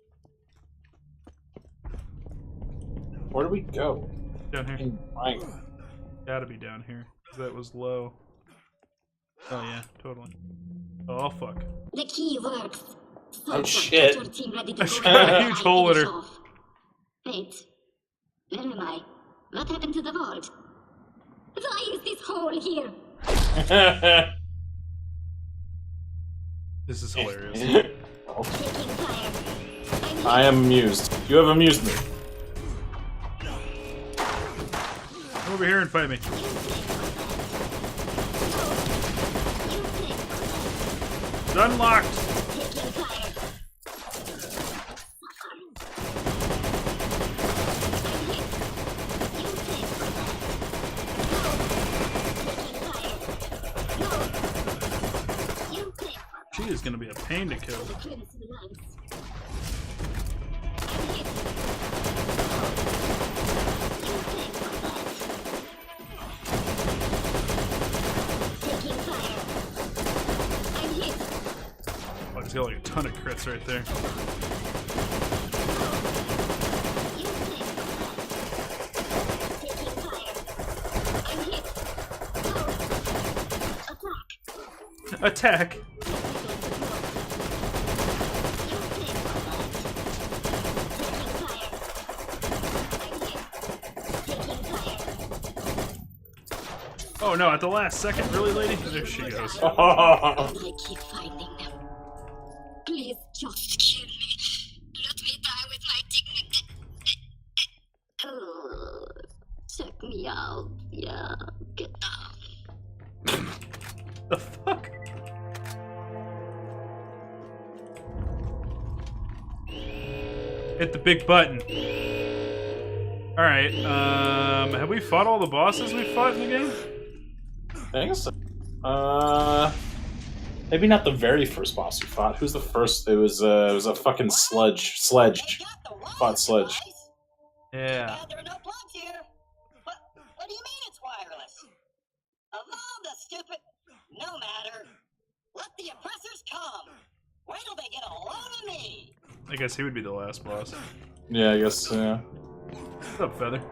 Where do we go? Down here. Right. Gotta be down here. That was low. Oh yeah, totally. Oh fuck. The key works. Oh shit. I got a huge hole in her. Wait. Where am I? What happened to the vault? Why is this hole here? This is hilarious. I am amused. You have amused me. Come over here and fight me. It's unlocked. She is gonna be a pain to kill. Oh, he's got like a ton of crits right there. Attack! Oh no, at the last second, really, lady? There she goes. I keep finding them. Please just kill me. Let me die with my dignity. Oh, check me out. Yeah, get down. The fuck? Hit the big button. Alright, have we fought all the bosses we fought in the game? I think so. Maybe not the very first boss we fought. Who's the first? It was a fucking sledge. Fought Sledge. Yeah. There are no plugs here. What do you mean it's wireless? Of all the stupid... No matter. Let the oppressors come. Wait till they get a load of me. I guess he would be the last boss. Yeah, I guess, yeah. What's up, Feather?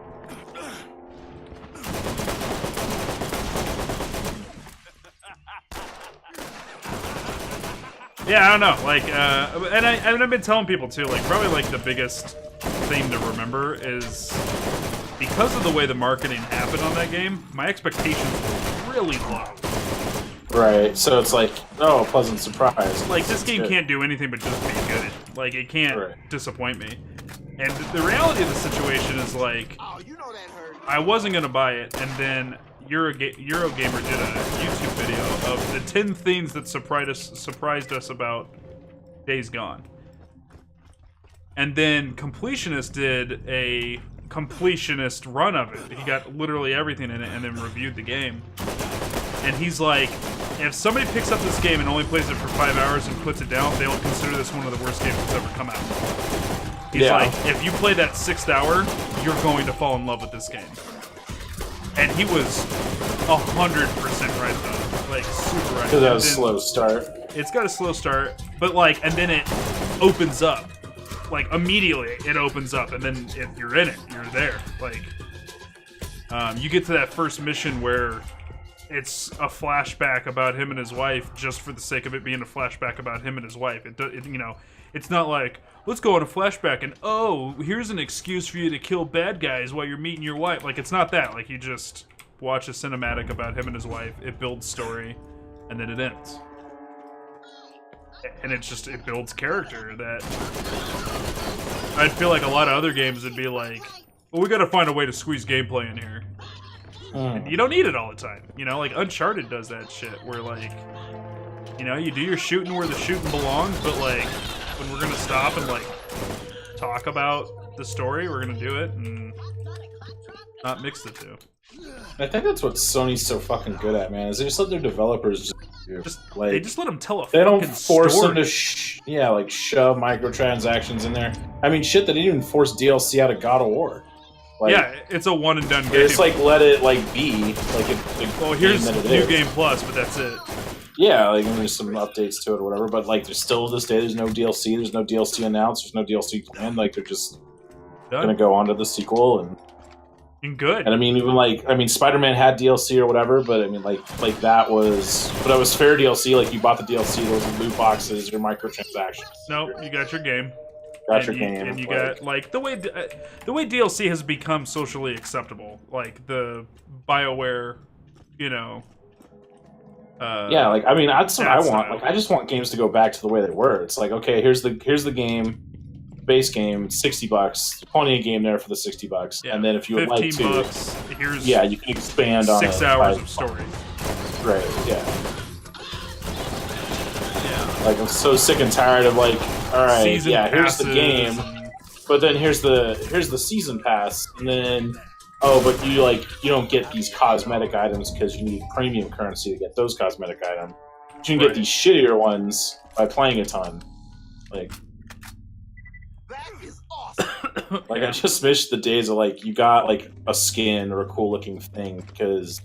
Yeah, I don't know, like, and I've been telling people too, like, probably like the biggest thing to remember is because of the way the marketing happened on that game, my expectations were really low. Right, so it's like, oh, a pleasant surprise. Like, this game can't do anything but just be good. Like, it can't disappoint me. And the reality of the situation is, like, I wasn't gonna buy it, and then Eurogamer did a YouTube video of the 10 things that surprised us about Days Gone. And then Completionist did a completionist run of it. He got literally everything in it and then reviewed the game. And he's like, if somebody picks up this game and only plays it for 5 hours and puts it down, they'll consider this one of the worst games that's ever come out. He's like, if you play that 6th hour, you're going to fall in love with this game. And he was 100% right though. Like, super right. Because that was a slow start. It's got a slow start, but like, and then it opens up. Like, immediately it opens up, and then if you're in it, you're there. Like, you get to that first mission where it's a flashback about him and his wife just for the sake of it being a flashback about him and his wife. You know, it's not like, let's go on a flashback and, oh, here's an excuse for you to kill bad guys while you're meeting your wife. Like, it's not that. Like, you just watch a cinematic about him and his wife, it builds story, and then it ends. And it's just, it builds character that I'd feel like a lot of other games would be like, well, we gotta find a way to squeeze gameplay in here. And you don't need it all the time. You know, like Uncharted does that shit where, like, you know, you do your shooting where the shooting belongs, but like, when we're gonna stop and like talk about the story, we're gonna do it and not mix the two. I think that's what Sony's so fucking good at, man. Is they just let their developers like, they just let them tell a they fucking don't force story. them to like shove microtransactions in there. I mean, shit, they didn't even force DLC out of God of War. Like, yeah, it's a one and done game. It's like let it like be like well, here's New Game Plus, but that's it. Yeah, like there's some updates to it or whatever, but like there's still this day there's no DLC, there's no DLC announced, there's no DLC planned. Like they're just going to go on to the sequel and good. And I mean, even Spider-Man had DLC or whatever, but I mean, like that was fair DLC. Like you bought the DLC, those were loot boxes, your microtransactions. No, you got your game. And you got like the way DLC has become socially acceptable. Like the BioWare, you know. Yeah, like I mean, that's what I want. Like I just want games to go back to the way they were. It's like, okay, here's the game. Base game, $60. Plenty of game there for the $60, and then if you would like to, here's you can expand on 6 hours of story. Right? Yeah. Like I'm so sick and tired of like, all right, season here's the game, but then here's the season pass, and then but you don't get these cosmetic items because you need premium currency to get those cosmetic items. But you can get these shittier ones by playing a ton, like. Like I just missed the days of like you got like a skin or a cool looking thing because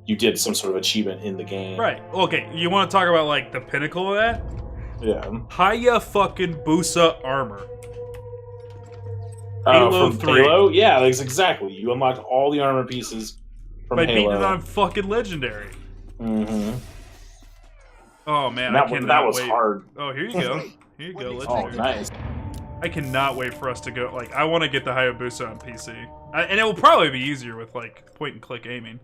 you did some sort of achievement in the game. Right. Okay, you want to talk about like the pinnacle of that? Yeah. Haya fucking Busa armor. Halo from 3. Halo? Yeah, that's exactly. You unlocked all the armor pieces from by Halo. beating it on fucking legendary. Mm-hmm. Oh man, that was hard. Oh, here you go. Here you go. Legendary. Oh, nice. I cannot wait for us to go. Like, I want to get the Hayabusa on PC, and it will probably be easier with like point and click aiming.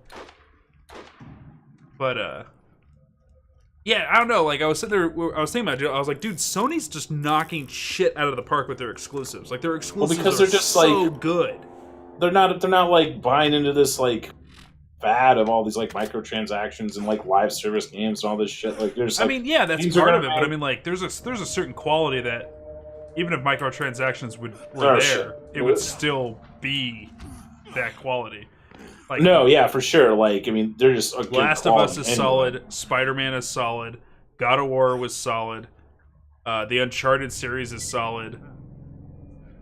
But yeah, I don't know. Like, I was sitting there, I was thinking about it. I was like, dude, Sony's just knocking shit out of the park with their exclusives. Like, their exclusives because they're just so like good. They're not like buying into this like fad of all these like microtransactions and like live service games and all this shit. Like, there's. Like, I mean, yeah, that's part of it. But I mean, like, there's a certain quality that. Even if microtransactions were there, it would still be that quality. Like, no, yeah, for sure. Like, I mean, they're just a good Last of Us is anyway. solid. Spider-Man is solid. God of War was solid. The Uncharted series is solid.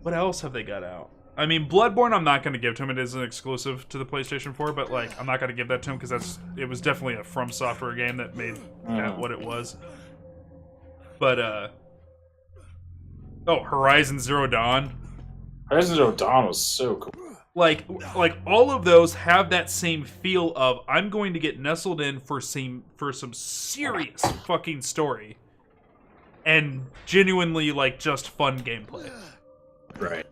What else have they got out? I mean, Bloodborne, I'm not going to give to him. It is an exclusive to the PlayStation 4, but like, I'm not going to give that to him because it was definitely a From Software game that made that what it was. But Horizon Zero Dawn. Horizon Zero Dawn was so cool. Like all of those have that same feel of I'm going to get nestled in for some serious fucking story, and genuinely like just fun gameplay. Right.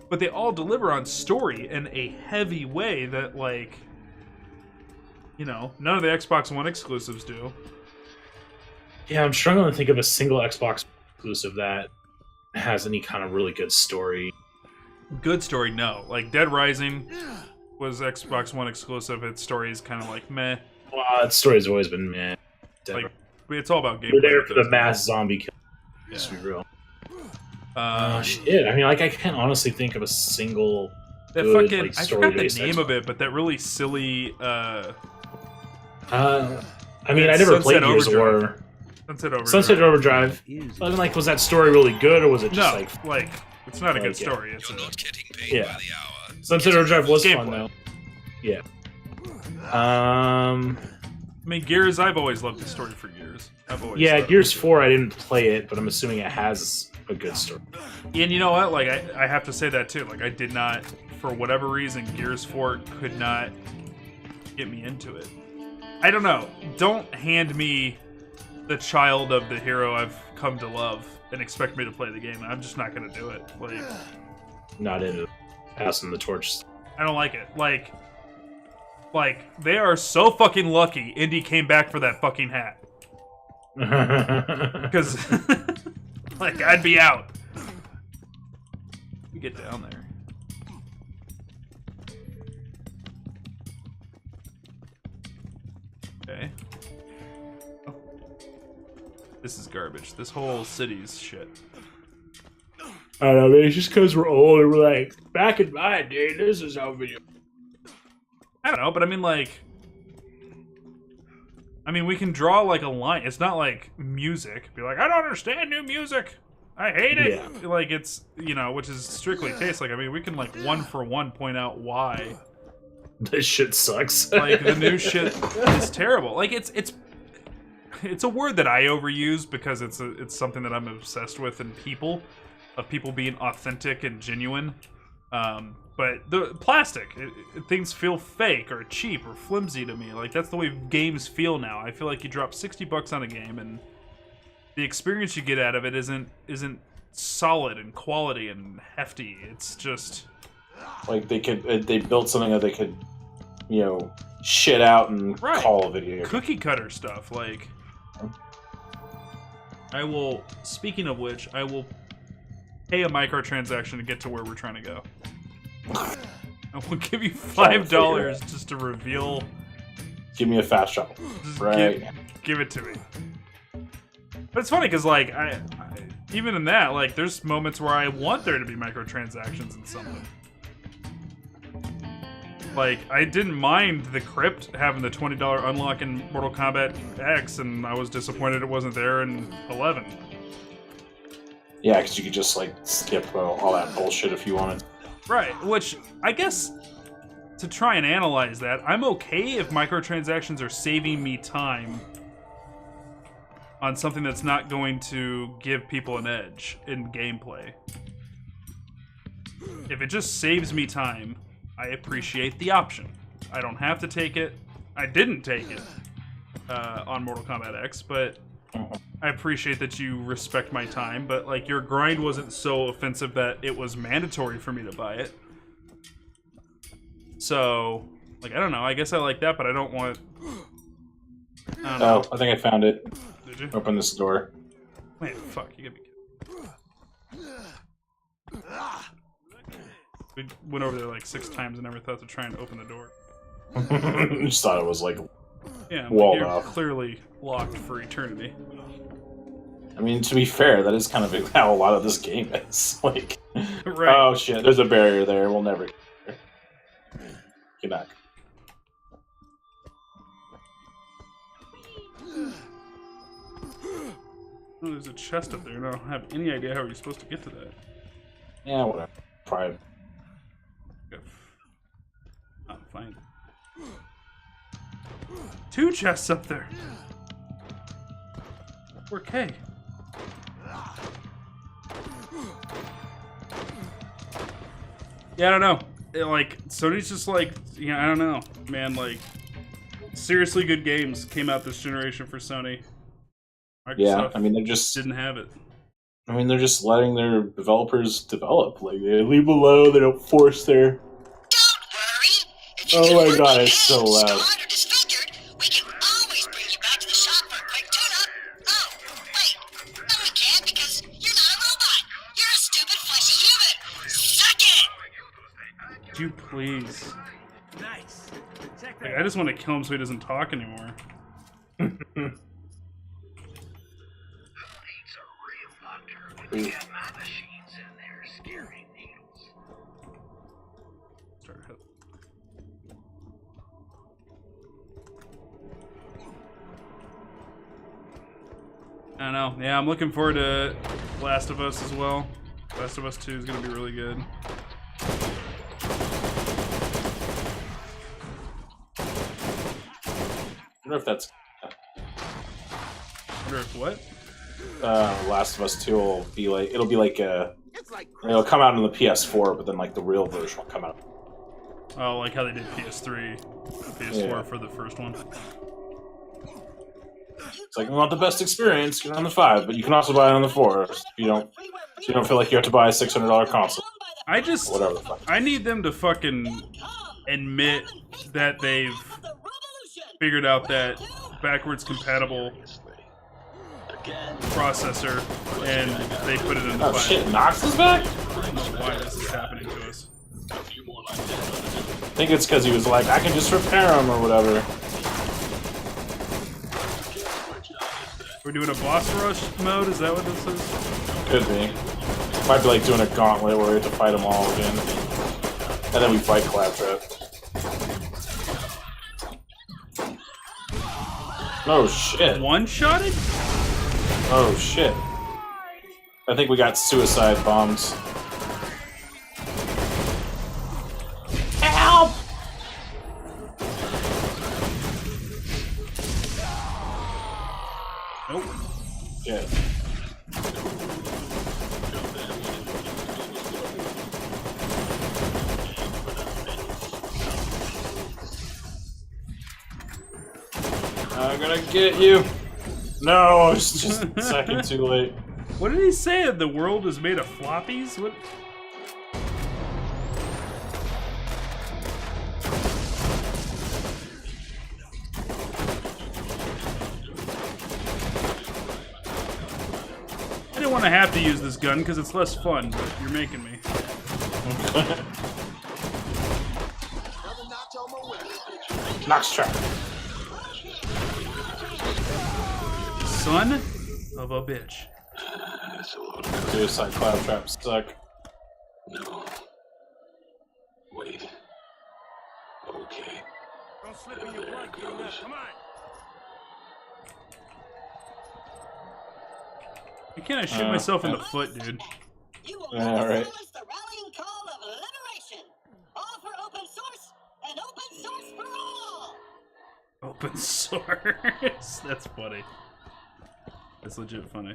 But they all deliver on story in a heavy way that like, you know, none of the Xbox One exclusives do. Yeah, I'm struggling to think of a single Xbox exclusive that has any kind of really good story. Good story, no. Like Dead Rising was Xbox One exclusive. Its story is kind of like meh. Well, its story's always been meh. Like it's all about gameplay. We're there for the mass zombie kill. Let's be real. Shit. I mean, like I can't honestly think of a single. That good, fucking like, I forgot the Xbox. name of it, but that really silly. I mean, I never played Gears of War. Sunset Overdrive. I mean, like, was that story really good, or was it just like it's not a good story. It's yeah. Sunset Overdrive was fun though. Yeah. I mean, Gears. I've always loved the story for Gears. Gears 4. I didn't play it, but I'm assuming it has a good story. And you know what? Like, I have to say that too. Like, I did not, for whatever reason, Gears 4 could not get me into it. I don't know. Don't hand me the child of the hero I've come to love and expect me to play the game. I'm just not going to do it. Like, not into passing the torch. I don't like it. Like they are so fucking lucky Indy came back for that fucking hat. Because, like, I'd be out. We get down there. Okay. This is garbage. This whole city's shit. I don't know, man. It's just because we're old and we're like, back in my day, this is how video. I don't know, but I mean, like... I mean, we can draw, like, a line. It's not like music. Be like, I don't understand new music. I hate it. Yeah. Like, it's, you know, which is strictly taste. Like, I mean, we can, like, one for one point out why. This shit sucks. Like, the new shit is terrible. Like, it's a word that I overuse because it's something that I'm obsessed with in people. of people being authentic and genuine. But the plastic, things feel fake or cheap or flimsy to me. Like, that's the way games feel now. I feel like you drop $60 on a game and the experience you get out of it isn't solid and quality and hefty. It's just like they built something that they could, you know, shit out and call a video. Cookie cutter stuff. Like, speaking of which, I will pay a microtransaction to get to where we're trying to go. I will give you $5 just to reveal. Give me a fast travel. Right. Give it to me. But it's funny because, like, I even in that, like, there's moments where I want there to be microtransactions in something. Like, I didn't mind the crypt having the $20 unlock in Mortal Kombat X, and I was disappointed it wasn't there in 11. Yeah, because you could just, like, skip all that bullshit if you wanted. Right, which, I guess, to try and analyze that, I'm okay if microtransactions are saving me time on something that's not going to give people an edge in gameplay. If it just saves me time, I appreciate the option. I don't have to take it. I didn't take it on Mortal Kombat X, but I appreciate that you respect my time. But, like, your grind wasn't so offensive that it was mandatory for me to buy it. So, like, I don't know. I guess I like that, but I don't want... I don't know. I think I found it. Did you? Open this door. Wait, fuck, you gotta be kidding. We went over there like 6 times and never thought to try and open the door. Just thought it was like walled off. Clearly locked for eternity. I mean, to be fair, that is kind of how a lot of this game is. Like, right. Oh shit, there's a barrier there. We'll never get back. Oh, there's a chest up there, and I don't have any idea how you're supposed to get to that. Yeah, whatever. Private. Oh, fine. 2 chests up there. Where K? Yeah, I don't know. Like, Sony's just like, I don't know, man. Like, seriously good games came out this generation for Sony. Microsoft, yeah, I mean, they're just didn't have it. I mean, they're just letting their developers develop. Like, they leave alone. They don't force their. Oh my god, it's so loud. Could you please? Nice. Like, I just want to kill him so he doesn't talk anymore. We got my machines in there scaring needles. Start help. I don't know. Yeah, I'm looking forward to Last of Us as well. Last of Us 2 is going to be really good. I wonder if that's. I wonder if what? Last of Us 2 will be like it'll come out on the PS4, but then like the real version will come out. Oh, like how they did PS3, PS4 for the first one. It's like, we want the best experience, get it on the 5, but you can also buy it on the 4 if you don't feel like you have to buy a $600 console. Whatever the fuck. I need them to fucking admit that they've figured out that backwards compatible processor, and they put it in the Oh file. shit, Nox is back? I don't know why this is happening to us. I think it's because he was like, I can just repair them or whatever. We're doing a boss rush mode? Is that what this is? Could be. Might be like doing a gauntlet where we have to fight them all again. And then we fight Claptrap. Oh shit. One-shotted? Oh shit. I think we got suicide bombs. Help! Nope. Yeah. I'm gonna get you. No, it's just a second too late. What did he say? The world is made of floppies? What? I didn't want to have to use this gun because it's less fun, but you're making me. Nox trap. Son of a bitch. Suicide cloud traps suck. No. Wait. Okay. Don't slip in your blood, come on. Why can't I shoot myself in the foot, dude? Alright. The rallying call of liberation. All for open source and open source for all. Open source. That's funny. That's legit funny.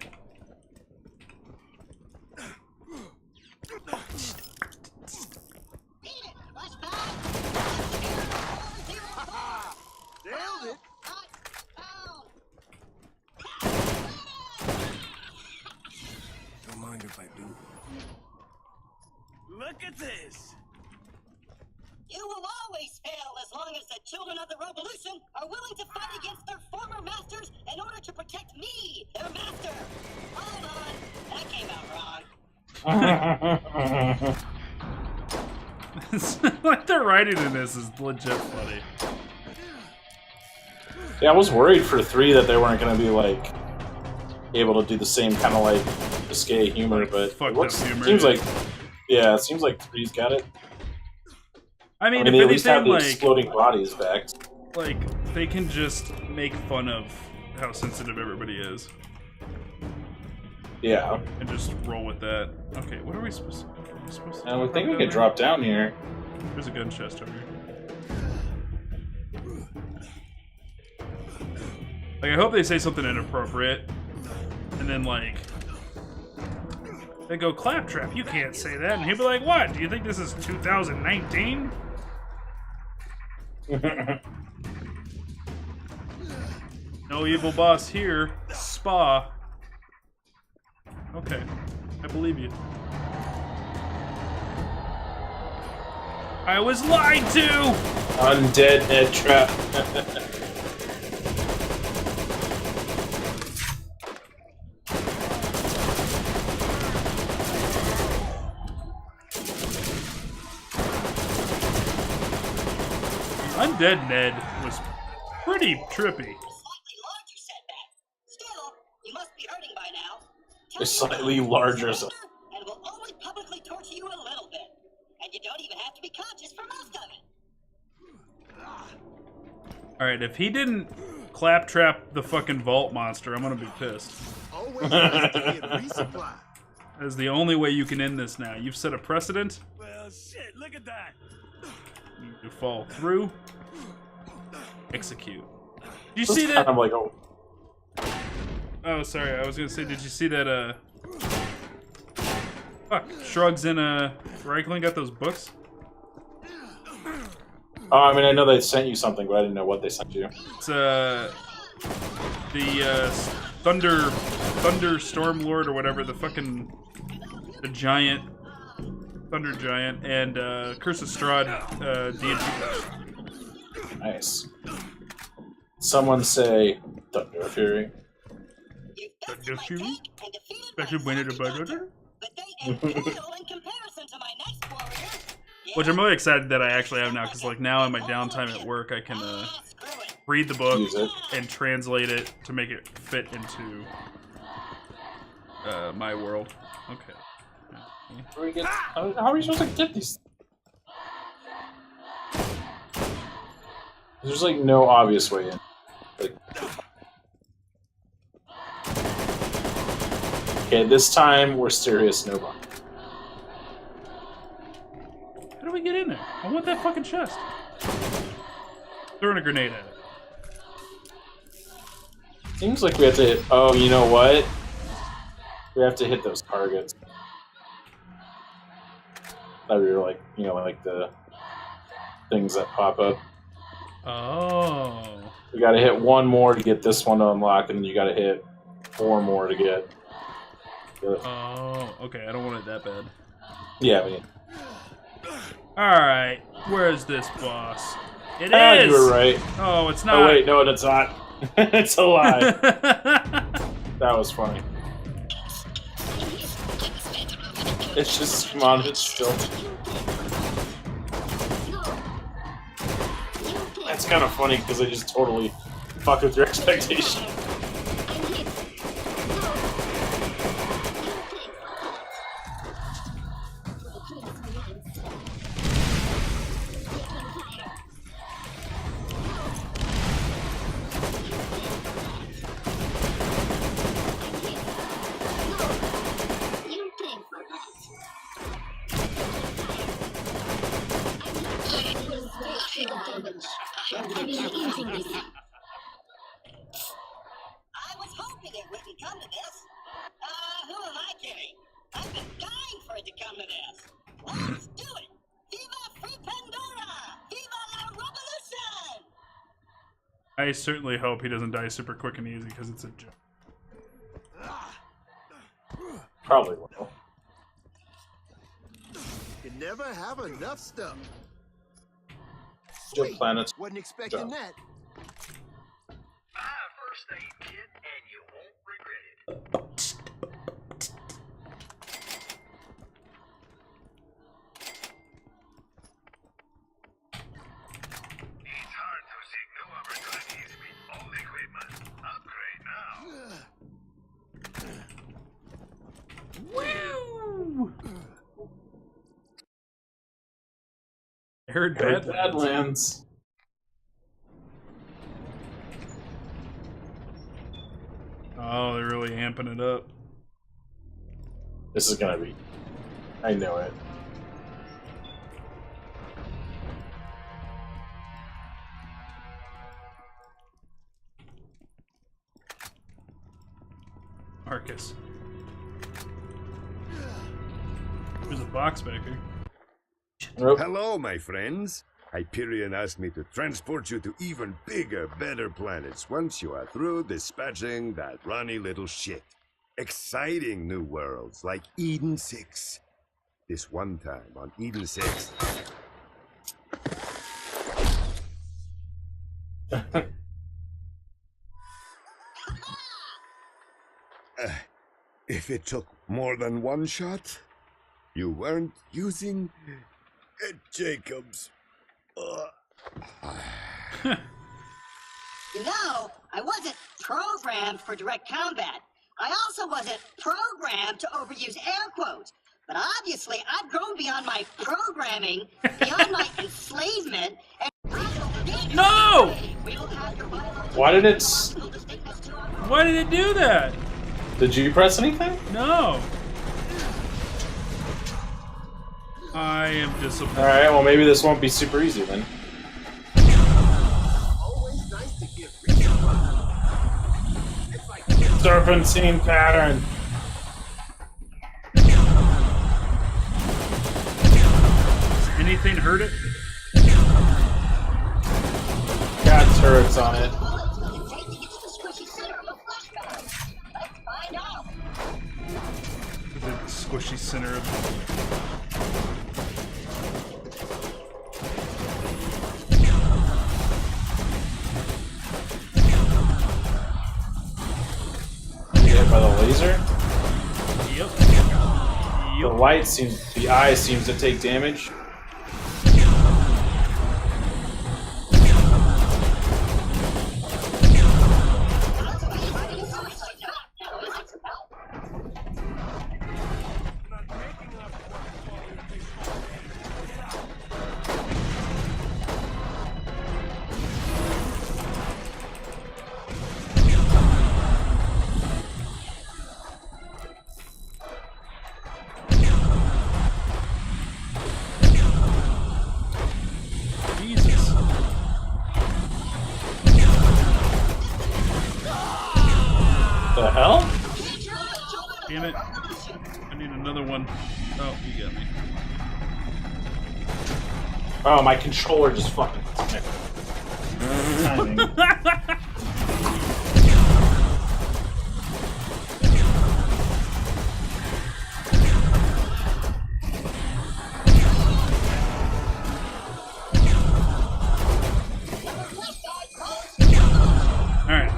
Nailed it. Don't mind if I do. Look at this. You will always fail as long as the children of the revolution are willing to fight against their former masters in order to protect me, their master. Hold on, that came out wrong. What they're writing in this is legit funny. Yeah, I was worried for 3 that they weren't going to be like able to do the same kind of like risque humor, but it looks, seems like 3's got it. I mean, they if at least have anything, the exploding bodies back. like they can just make fun of how sensitive everybody is. Yeah. And just roll with that. Okay, what are we supposed to I think we could drop down here. There's a gun chest over here. Like, I hope they say something inappropriate. And then, like, they go, Claptrap, you can't say that. And he'll be like, what? Do you think this is 2019? No evil boss here. Spa. Okay. I believe you. I was lied to! Undead head trap. Undead Ned was pretty trippy. You must be hurting by now. They're slightly larger. And will only publicly torture you a little bit. And you don't even have to be conscious for most of it. Alright, if he didn't claptrap the fucking vault monster, I'm gonna be pissed. Always nice to get resupply. That is the only way you can end this now. You've set a precedent. Well, shit, look at that. You fall through. Execute. Did you This see that? kind of like, oh. Oh, sorry. I was gonna say, did you see that? Fuck. Shrugs and Reichling got those books. Oh, I mean, I know they sent you something, but I didn't know what they sent you. It's the Thunder Stormlord or whatever, the giant Thunder Giant and Curse of Strahd D&D books. Nice. Someone say Thunder Fury. Thunder Fury? Special winner to Budget. Which I'm really excited that I actually have now, because like now in my downtime at work, I can read the book and translate it to make it fit into my world. Okay. How are you supposed to get these? There's like no obvious way in. Like... Okay, this time we're serious, Nova. How do we get in there? I want that fucking chest. Throwing a grenade at it. Seems like we have to hit... Oh, you know what? We have to hit those targets. That we were like, you know, like the things that pop up. Oh. You gotta hit one more to get this one to unlock, and then you gotta hit 4 more to get... Oh, okay, I don't want it that bad. Yeah, I mean... Alright, where's this boss? It is! You were right. Oh, it's not. Oh, wait, no, it's not. It's a lie. That was funny. It's just, come on, it's still... That's kind of funny, because I just totally fuck with your expectation. I was hoping it wouldn't come to this. Who am I kidding? I've been dying for it to come to this. Let's do it! Viva Free Pandora! Viva la Revolution! I certainly hope he doesn't die super quick and easy, because it's a joke. Probably will. You never have enough stuff. Jump planets. Wasn't expecting that. First aid kit, and you won't regret it. It's hard to seek new opportunities with old equipment. Upgrade now. Woo! I heard Badlands. Oh, they're really amping it up. This is gonna be... I know it. Marcus. There's a box back here. Hello, my friends. Hyperion asked me to transport you to even bigger, better planets once you are through dispatching that runny little shit. Exciting new worlds like Eden 6. This one time on Eden 6. If it took more than one shot, you weren't using Jacobs. You know, I wasn't programmed for direct combat. I also wasn't programmed to overuse air quotes. But obviously, I've grown beyond my programming, beyond my enslavement, and... No! Why did it... Why did it do that? Did you press anything? No. I am disappointed. Alright, well maybe this won't be super easy then. Serpentine pattern. Anything hurt it? Got turrets on it. The squishy center of By the laser? Yep. The light seems... the eye seems to take damage. The hell? Damn it. I need another one. Oh, you got me. Oh, my controller just fucking... timing. Alright.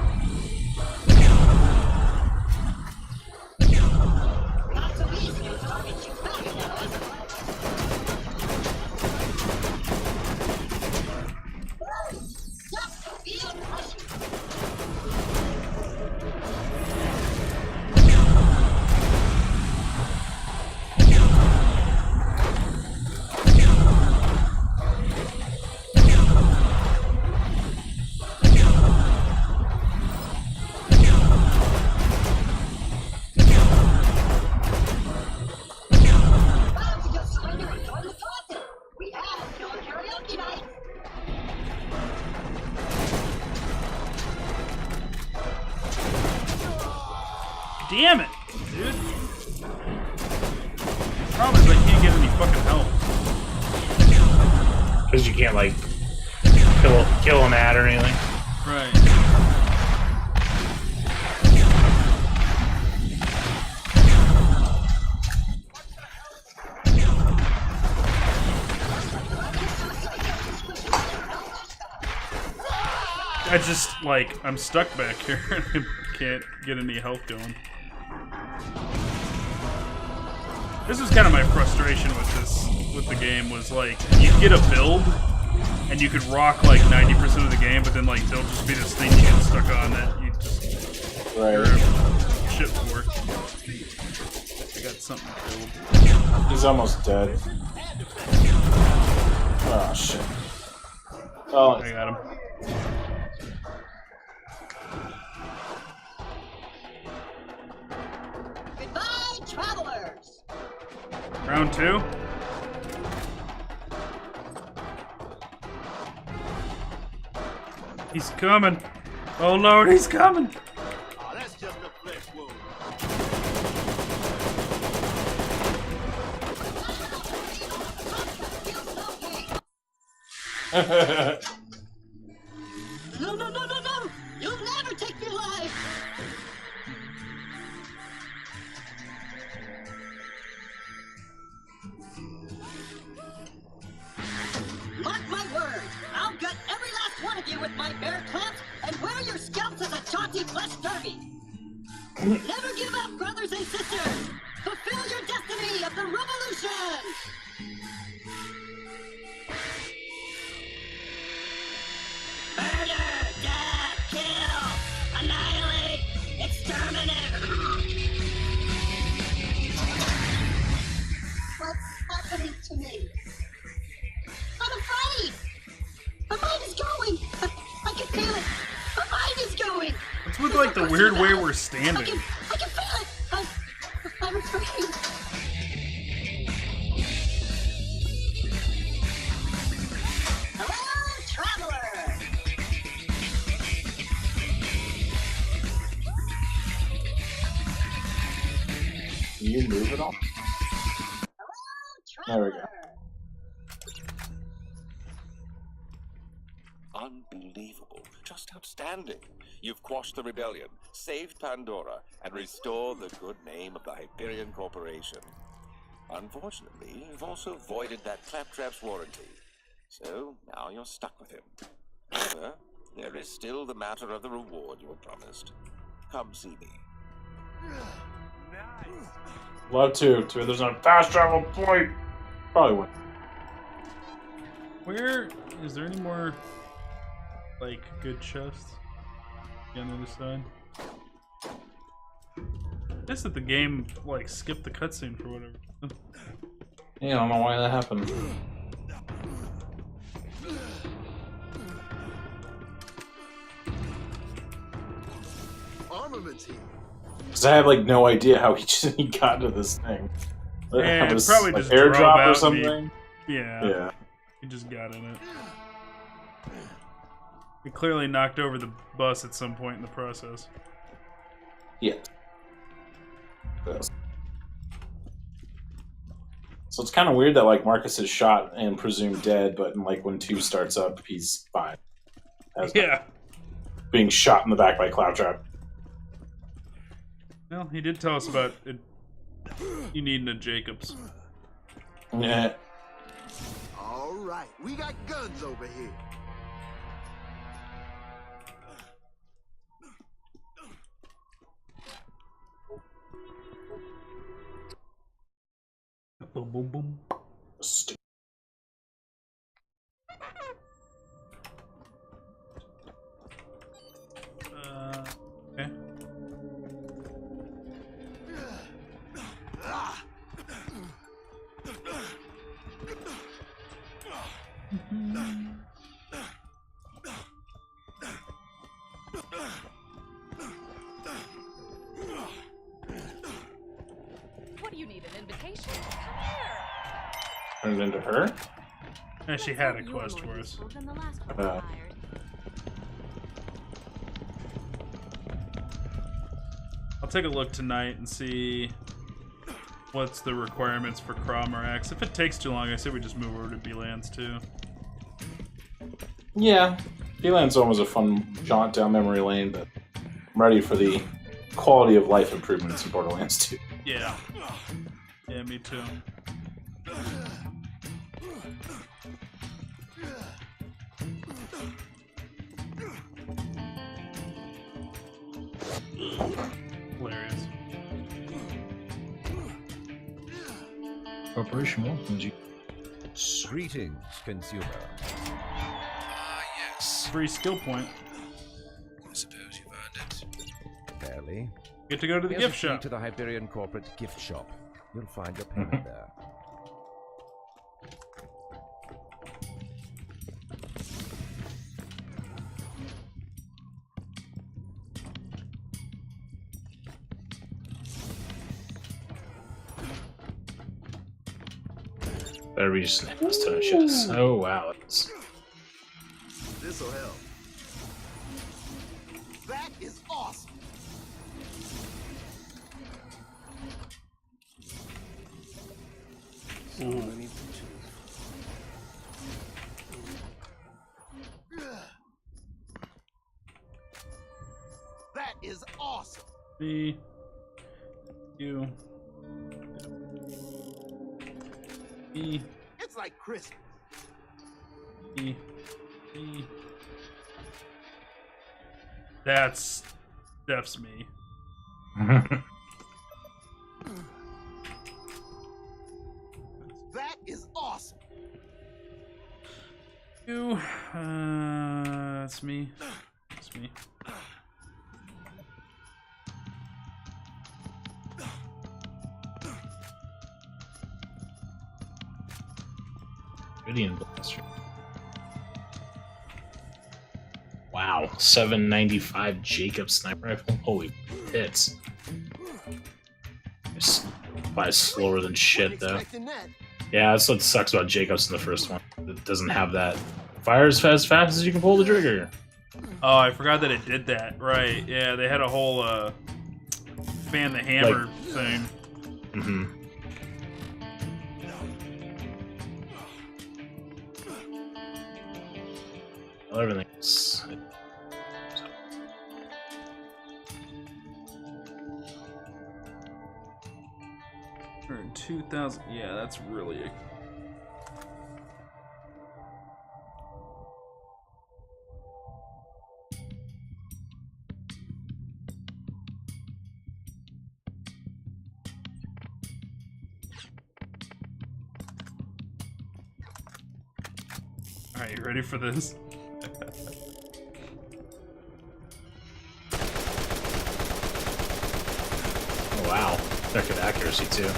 Damn it, dude. Problem is I can't get any fucking help. Because you can't, like, kill an ad or anything. Right. I just, like, I'm stuck back here and can't get any health going. This is kind of my frustration with the game, was like, you'd get a build, and you could rock like 90% of the game, but then like there'll just be this thing you get stuck on that you just shit for. I got something to build. He's almost dead. Oh shit. Oh, I got him. Goodbye, travelers. Round 2. He's coming. Oh Lord, he's coming. Oh, that's just a flesh wound. No, no, no, no, no! You'll never take me alive! Mark my words, I'll gut every last one of you with my bear clamps and wear your scalps as a jaunty flesh derby! Never give up, brothers and sisters! Fulfill your destiny of the revolution! Murder! Death! Kill! Annihilate! Exterminate! What's happening to me? I'm afraid! My mind is going! I can feel it! My mind is going! What's with like the weird way we're standing? I can feel it! I'm afraid! Hello, traveler! Can you move it all? There we go. Unbelievable. Just outstanding. You've quashed the rebellion, saved Pandora, and restored the good name of the Hyperion Corporation. Unfortunately, you've also voided that Claptrap's warranty. So, now you're stuck with him. However, there is still the matter of the reward you were promised. Come see me. Love to. There's a fast travel point. Probably would. Where is there any more like good chests on the other side? I guess that the game like skipped the cutscene for whatever. Yeah, I don't know why that happened. Armaments here. Because I have like no idea how he got to this thing. Yeah, It was, probably like, just drove airdrop out or and something. Yeah. He just got in it. He clearly knocked over the bus at some point in the process. Yeah. So it's kind of weird that like Marcus is shot and presumed dead, but like when 2 starts up, he's fine. Yeah. Being shot in the back by Cloudtrap. Well, he did tell us about it. You needing a Jacobs. Yeah. All right, we got guns over here. Boom, boom, boom. Okay. What do you need, an invitation? Come here. Turned into her? Yeah, she had a quest for us. I'll take a look tonight and see what's the requirements for Cromorax. If it takes too long, I say we just move over to B-Lands too. Yeah. B-Land's Zone was a fun jaunt down memory lane, but I'm ready for the quality of life improvements in Borderlands 2. Yeah. Yeah, me too. Hilarious. Corporation welcomes you. Greetings, consumer. Yes. Free skill point. I suppose you've earned it. Barely. Get to go to the Here's gift a key shop. to the Hyperion corporate gift shop. You'll find your payment there. Better be just this ton of shit. Oh wow. This'll help. That is awesome. Ooh. That is awesome. Me. You. Me. It's like Christmas. Me. Me. That's me. That is awesome. You. That's me. That's me. Gideon Blaster. Wow, 795 Jacob sniper rifle. Holy hits. It's probably slower than shit though. Yeah, that's what sucks about Jacobs in the first one. It doesn't have that. Fires as fast as you can pull the trigger. Oh, I forgot that it did that. Right, yeah, they had a whole fan the hammer thing. Mm-hmm. Everything's 2,000. Yeah, that's really. All right, you ready for this? Oh, wow. That good accuracy too.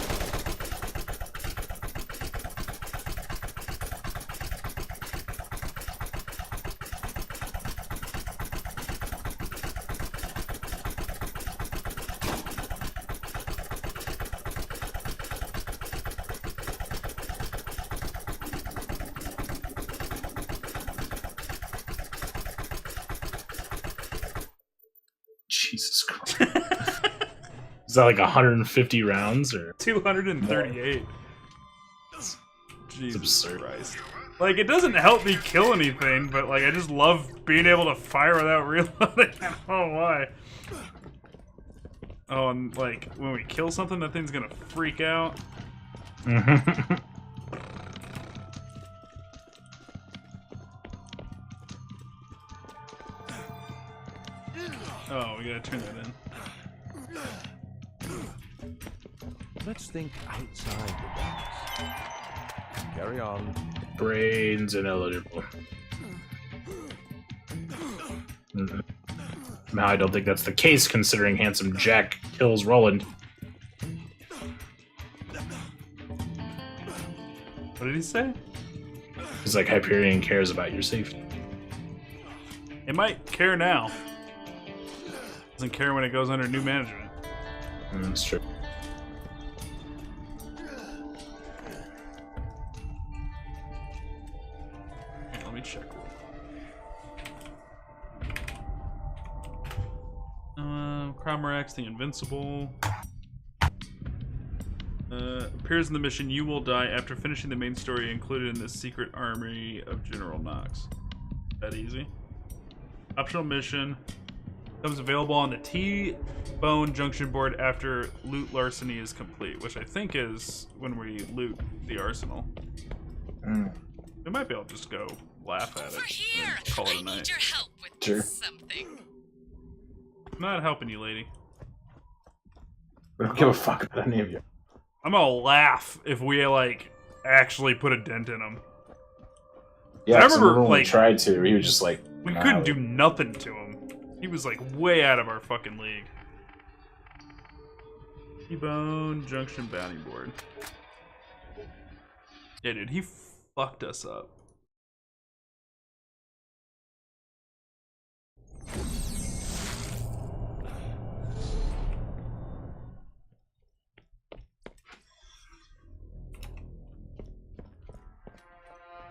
Jesus Christ. Is that like 150 rounds or 238? Jesus absurd. Christ. Like, it doesn't help me kill anything, but, like, I just love being able to fire without reloading. I don't know why. Oh, and, like, when we kill something, that thing's gonna freak out. Oh, we gotta turn that in. Let's think outside the box. Carry on. Brains ineligible. Now, I don't think that's the case, considering Handsome Jack kills Roland. What did he say? He's like, Hyperion cares about your safety. It might care now. Doesn't care when it goes under new management. That's true. Here, let me check. Cromarex, the Invincible. Appears in the mission, you will die after finishing the main story included in the secret army of General Knox. That easy. Optional mission. Becomes available on the T-Bone Junction board after loot larceny is complete, which I think is when we loot the arsenal. We might be able to just go laugh at it and call it a night. Your help with Sure. something. I'm not helping you, lady. I don't give a fuck about any of you. I'm gonna laugh if we, like, actually put a dent in him. Yeah, I I remember, remember when we like, tried to. He was just like, we nah, couldn't do nothing to him. He was, like, way out of our fucking league. T-Bone Junction Bounty Board. Yeah, dude, he fucked us up.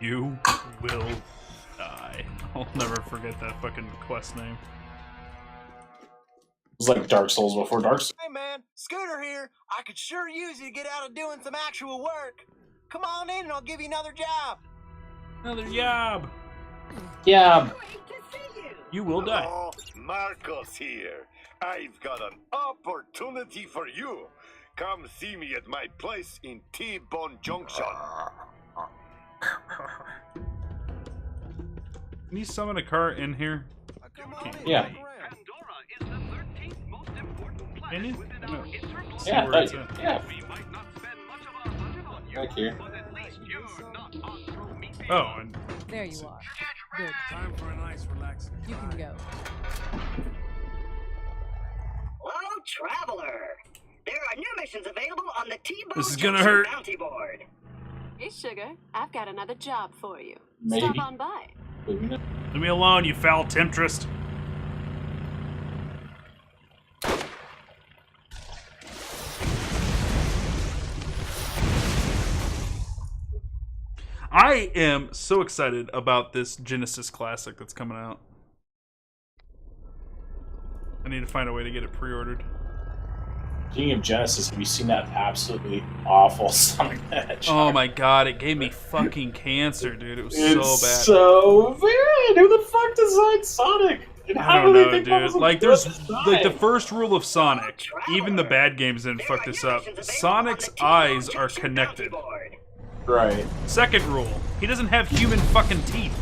You will die. I'll never forget that fucking quest name. It was like Dark Souls before Dark Souls. Hey man, Scooter here. I could sure use you to get out of doing some actual work. Come on in and I'll give you another job. Another job. Yeah. You will die. Oh, Marcos here. I've got an opportunity for you. Come see me at my place in T-Bone Junction. Can you summon a car in here? Yeah. Can you? No. See Yeah, where it's at. yeah. Back here. Oh, and There you are. Good. Time for a nice, relaxing You can go. Hello, traveler. There are new missions available on the T-Bone This is gonna Junction hurt. bounty board. Hey, Sugar, I've got another job for you. Maybe. Stop on by. leave me alone, you foul temptress. I am so excited about this Genesis Classic that's coming out. I need to find a way to get it pre-ordered. Speaking of Genesis, have you seen that absolutely awful Sonic Hedgehog? Oh my god, it gave me fucking cancer, dude. It was so bad. So bad. Who the fuck designed Sonic? And I how don't do they know, think that was dude. a Like, good there's design? like the first rule of Sonic. Even the bad games didn't fuck this up. Sonic's eyes are connected. Right. Second rule: he doesn't have human fucking teeth.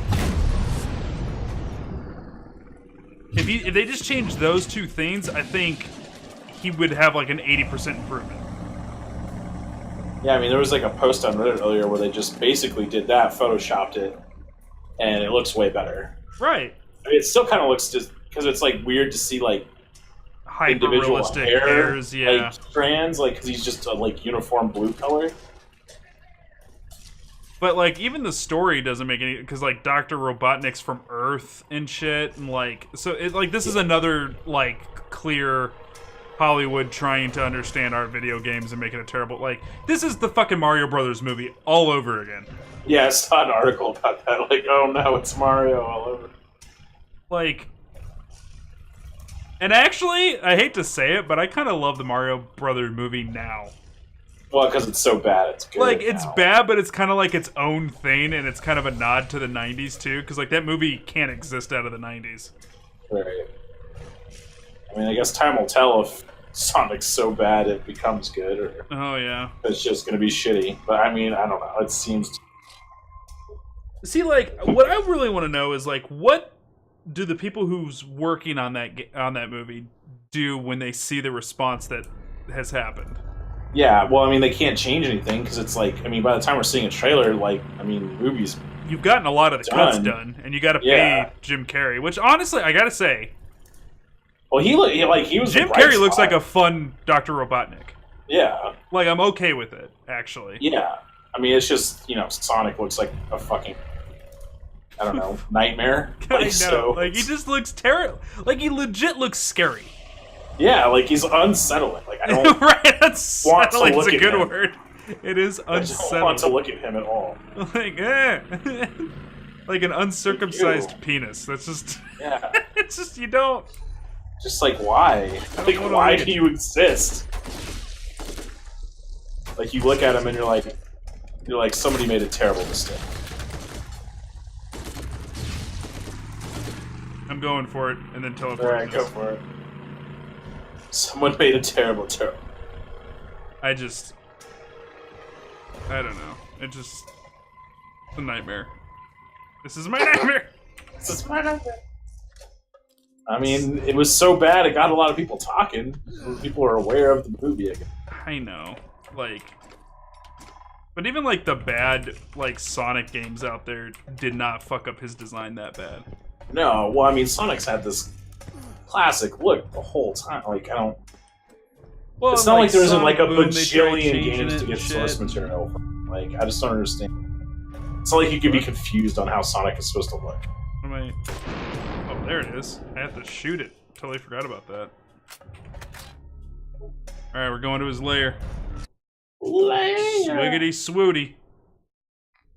If they just changed those two things, I think he would have like an 80% improvement. Yeah, I mean, there was like a post on Reddit earlier where they just basically did that, photoshopped it, and it looks way better. Right. I mean, it still kind of looks just because it's like weird to see like individual Hyper-realistic hair, hairs, yeah. like strands, like because he's just a like uniform blue color. But like even the story doesn't make any, because like Dr. Robotnik's from Earth and shit, and like so it like this is another like clear Hollywood trying to understand our video games and making it terrible. Like this is the fucking Mario Brothers movie all over again. Yeah, I saw an article about that. Like, oh no, it's Mario all over. Like, and actually, I hate to say it, but I kind of love the Mario Brothers movie now. Well, because it's so bad, it's good. Like, it's bad, but it's kind of like its own thing, and it's kind of a nod to the 90s, too, because, like, that movie can't exist out of the 90s. Right. I mean, I guess time will tell if Sonic's so bad it becomes good, or oh yeah, it's just gonna be shitty. But I mean, I don't know. It seems. See, like, what I really want to know is like, what do the people who's working on that movie do when they see the response that has happened? Yeah, well, I mean, they can't change anything because it's like, I mean, by the time we're seeing a trailer, like, I mean, the movie's you've gotten a lot of the cuts done, and you got to pay Jim Carrey, which honestly, I gotta say. Well, he was Jim Carrey looks like a fun Dr. Robotnik. Yeah. Like, I'm okay with it, actually. Yeah. I mean, it's just, you know, Sonic looks like a fucking, I don't know, nightmare. I know. So, like, he just looks terrible. Like, he legit looks scary. Yeah, like, he's unsettling. Like, I don't right, unsettling want to look is a at good him. word. It is unsettling. I don't want to look at him at all. Like, like an uncircumcised penis. That's just... Yeah. It's just, you don't... Just like, why? Like, why do you exist? Like, you look at him and you're like, somebody made a terrible mistake. I'm going for it, and then teleport. Alright, go for it. Someone made a terrible. I don't know. It's a nightmare. This is my nightmare! This is my nightmare. I mean, it was so bad it got a lot of people talking. People are aware of the movie again. I know. Like... But even, like, the bad, like, Sonic games out there did not fuck up his design that bad. No, well, I mean, Sonic's had this classic look the whole time. Like, I don't... Well, it's not like there isn't, like, a bajillion games to get source material from. Like, I just don't understand. It's not like you could be confused on how Sonic is supposed to look. What am I... Oh, there it is. I have to shoot it. Totally forgot about that. Alright, we're going to his lair. Lair! Swiggity swooty.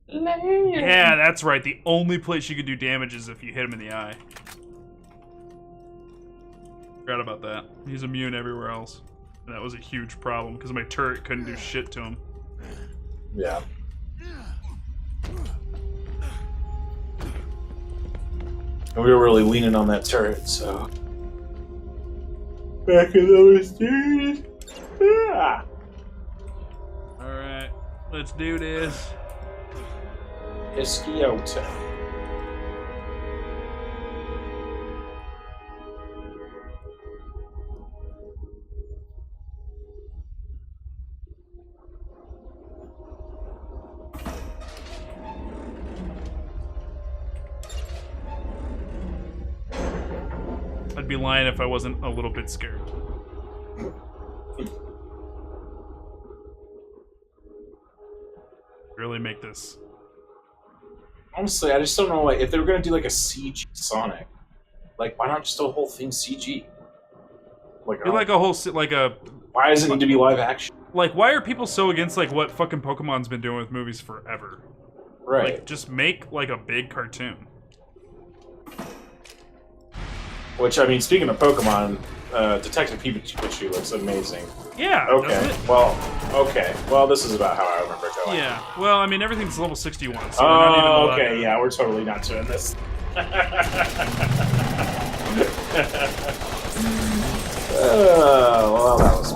Lair! Yeah, that's right. The only place you can do damage is if you hit him in the eye. Forgot about that. He's immune everywhere else. And that was a huge problem, because my turret couldn't do shit to him. Yeah. And we were really leaning on that turret, so... Back in the mysterious... Ah! Alright, let's do this. Esquiota. I'd be lying if I wasn't a little bit scared. Really make this. Honestly, I just don't know, like, if they were gonna do like a CG Sonic, like, why not just do a whole thing CG? Like a whole like a. Why does it need to be live action? Like, why are people so against like what fucking Pokemon's been doing with movies forever? Right. Like, just make like a big cartoon. Which, I mean, speaking of Pokemon, Detective Pikachu looks amazing. Yeah. Okay. Well, this is about how I remember it going. Yeah. Well, I mean, everything's level 61. So we're not even allowed okay. to... Yeah, we're totally not doing this. Well, that was.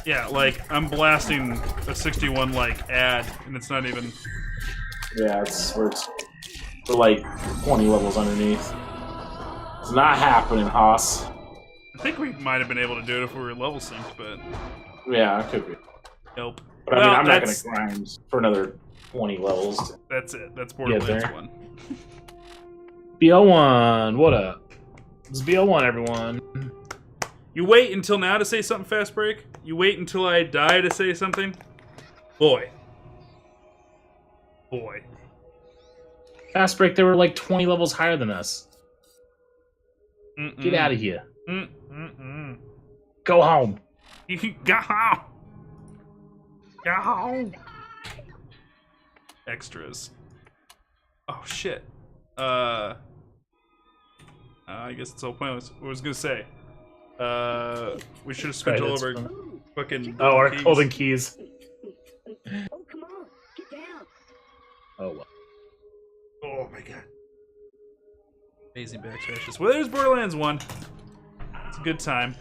Yeah, like I'm blasting a 61 like ad, and it's not even. Yeah, we're like 20 levels underneath. It's not happening, Haas. I think we might have been able to do it if we were level synced, but... Yeah, it could be. Nope. But I mean, I'm not going to grind for another 20 levels. That's it. That's Borderlands 1. BL1, what up? It's BL1, everyone. You wait until now to say something, Fast Break? You wait until I die to say something? Boy. Fast Break, they were like 20 levels higher than us. Get out of here. Go home. Go home. Go home. Extras. Oh shit. I guess it's all pointless. What was I gonna say? We should have switched Right, all it's over fun. fucking. Oh, our keys. golden keys. Oh, come on. Get down. Oh, well. Oh my god. Amazing backslashes. Well, there's Borderlands 1. It's a good time.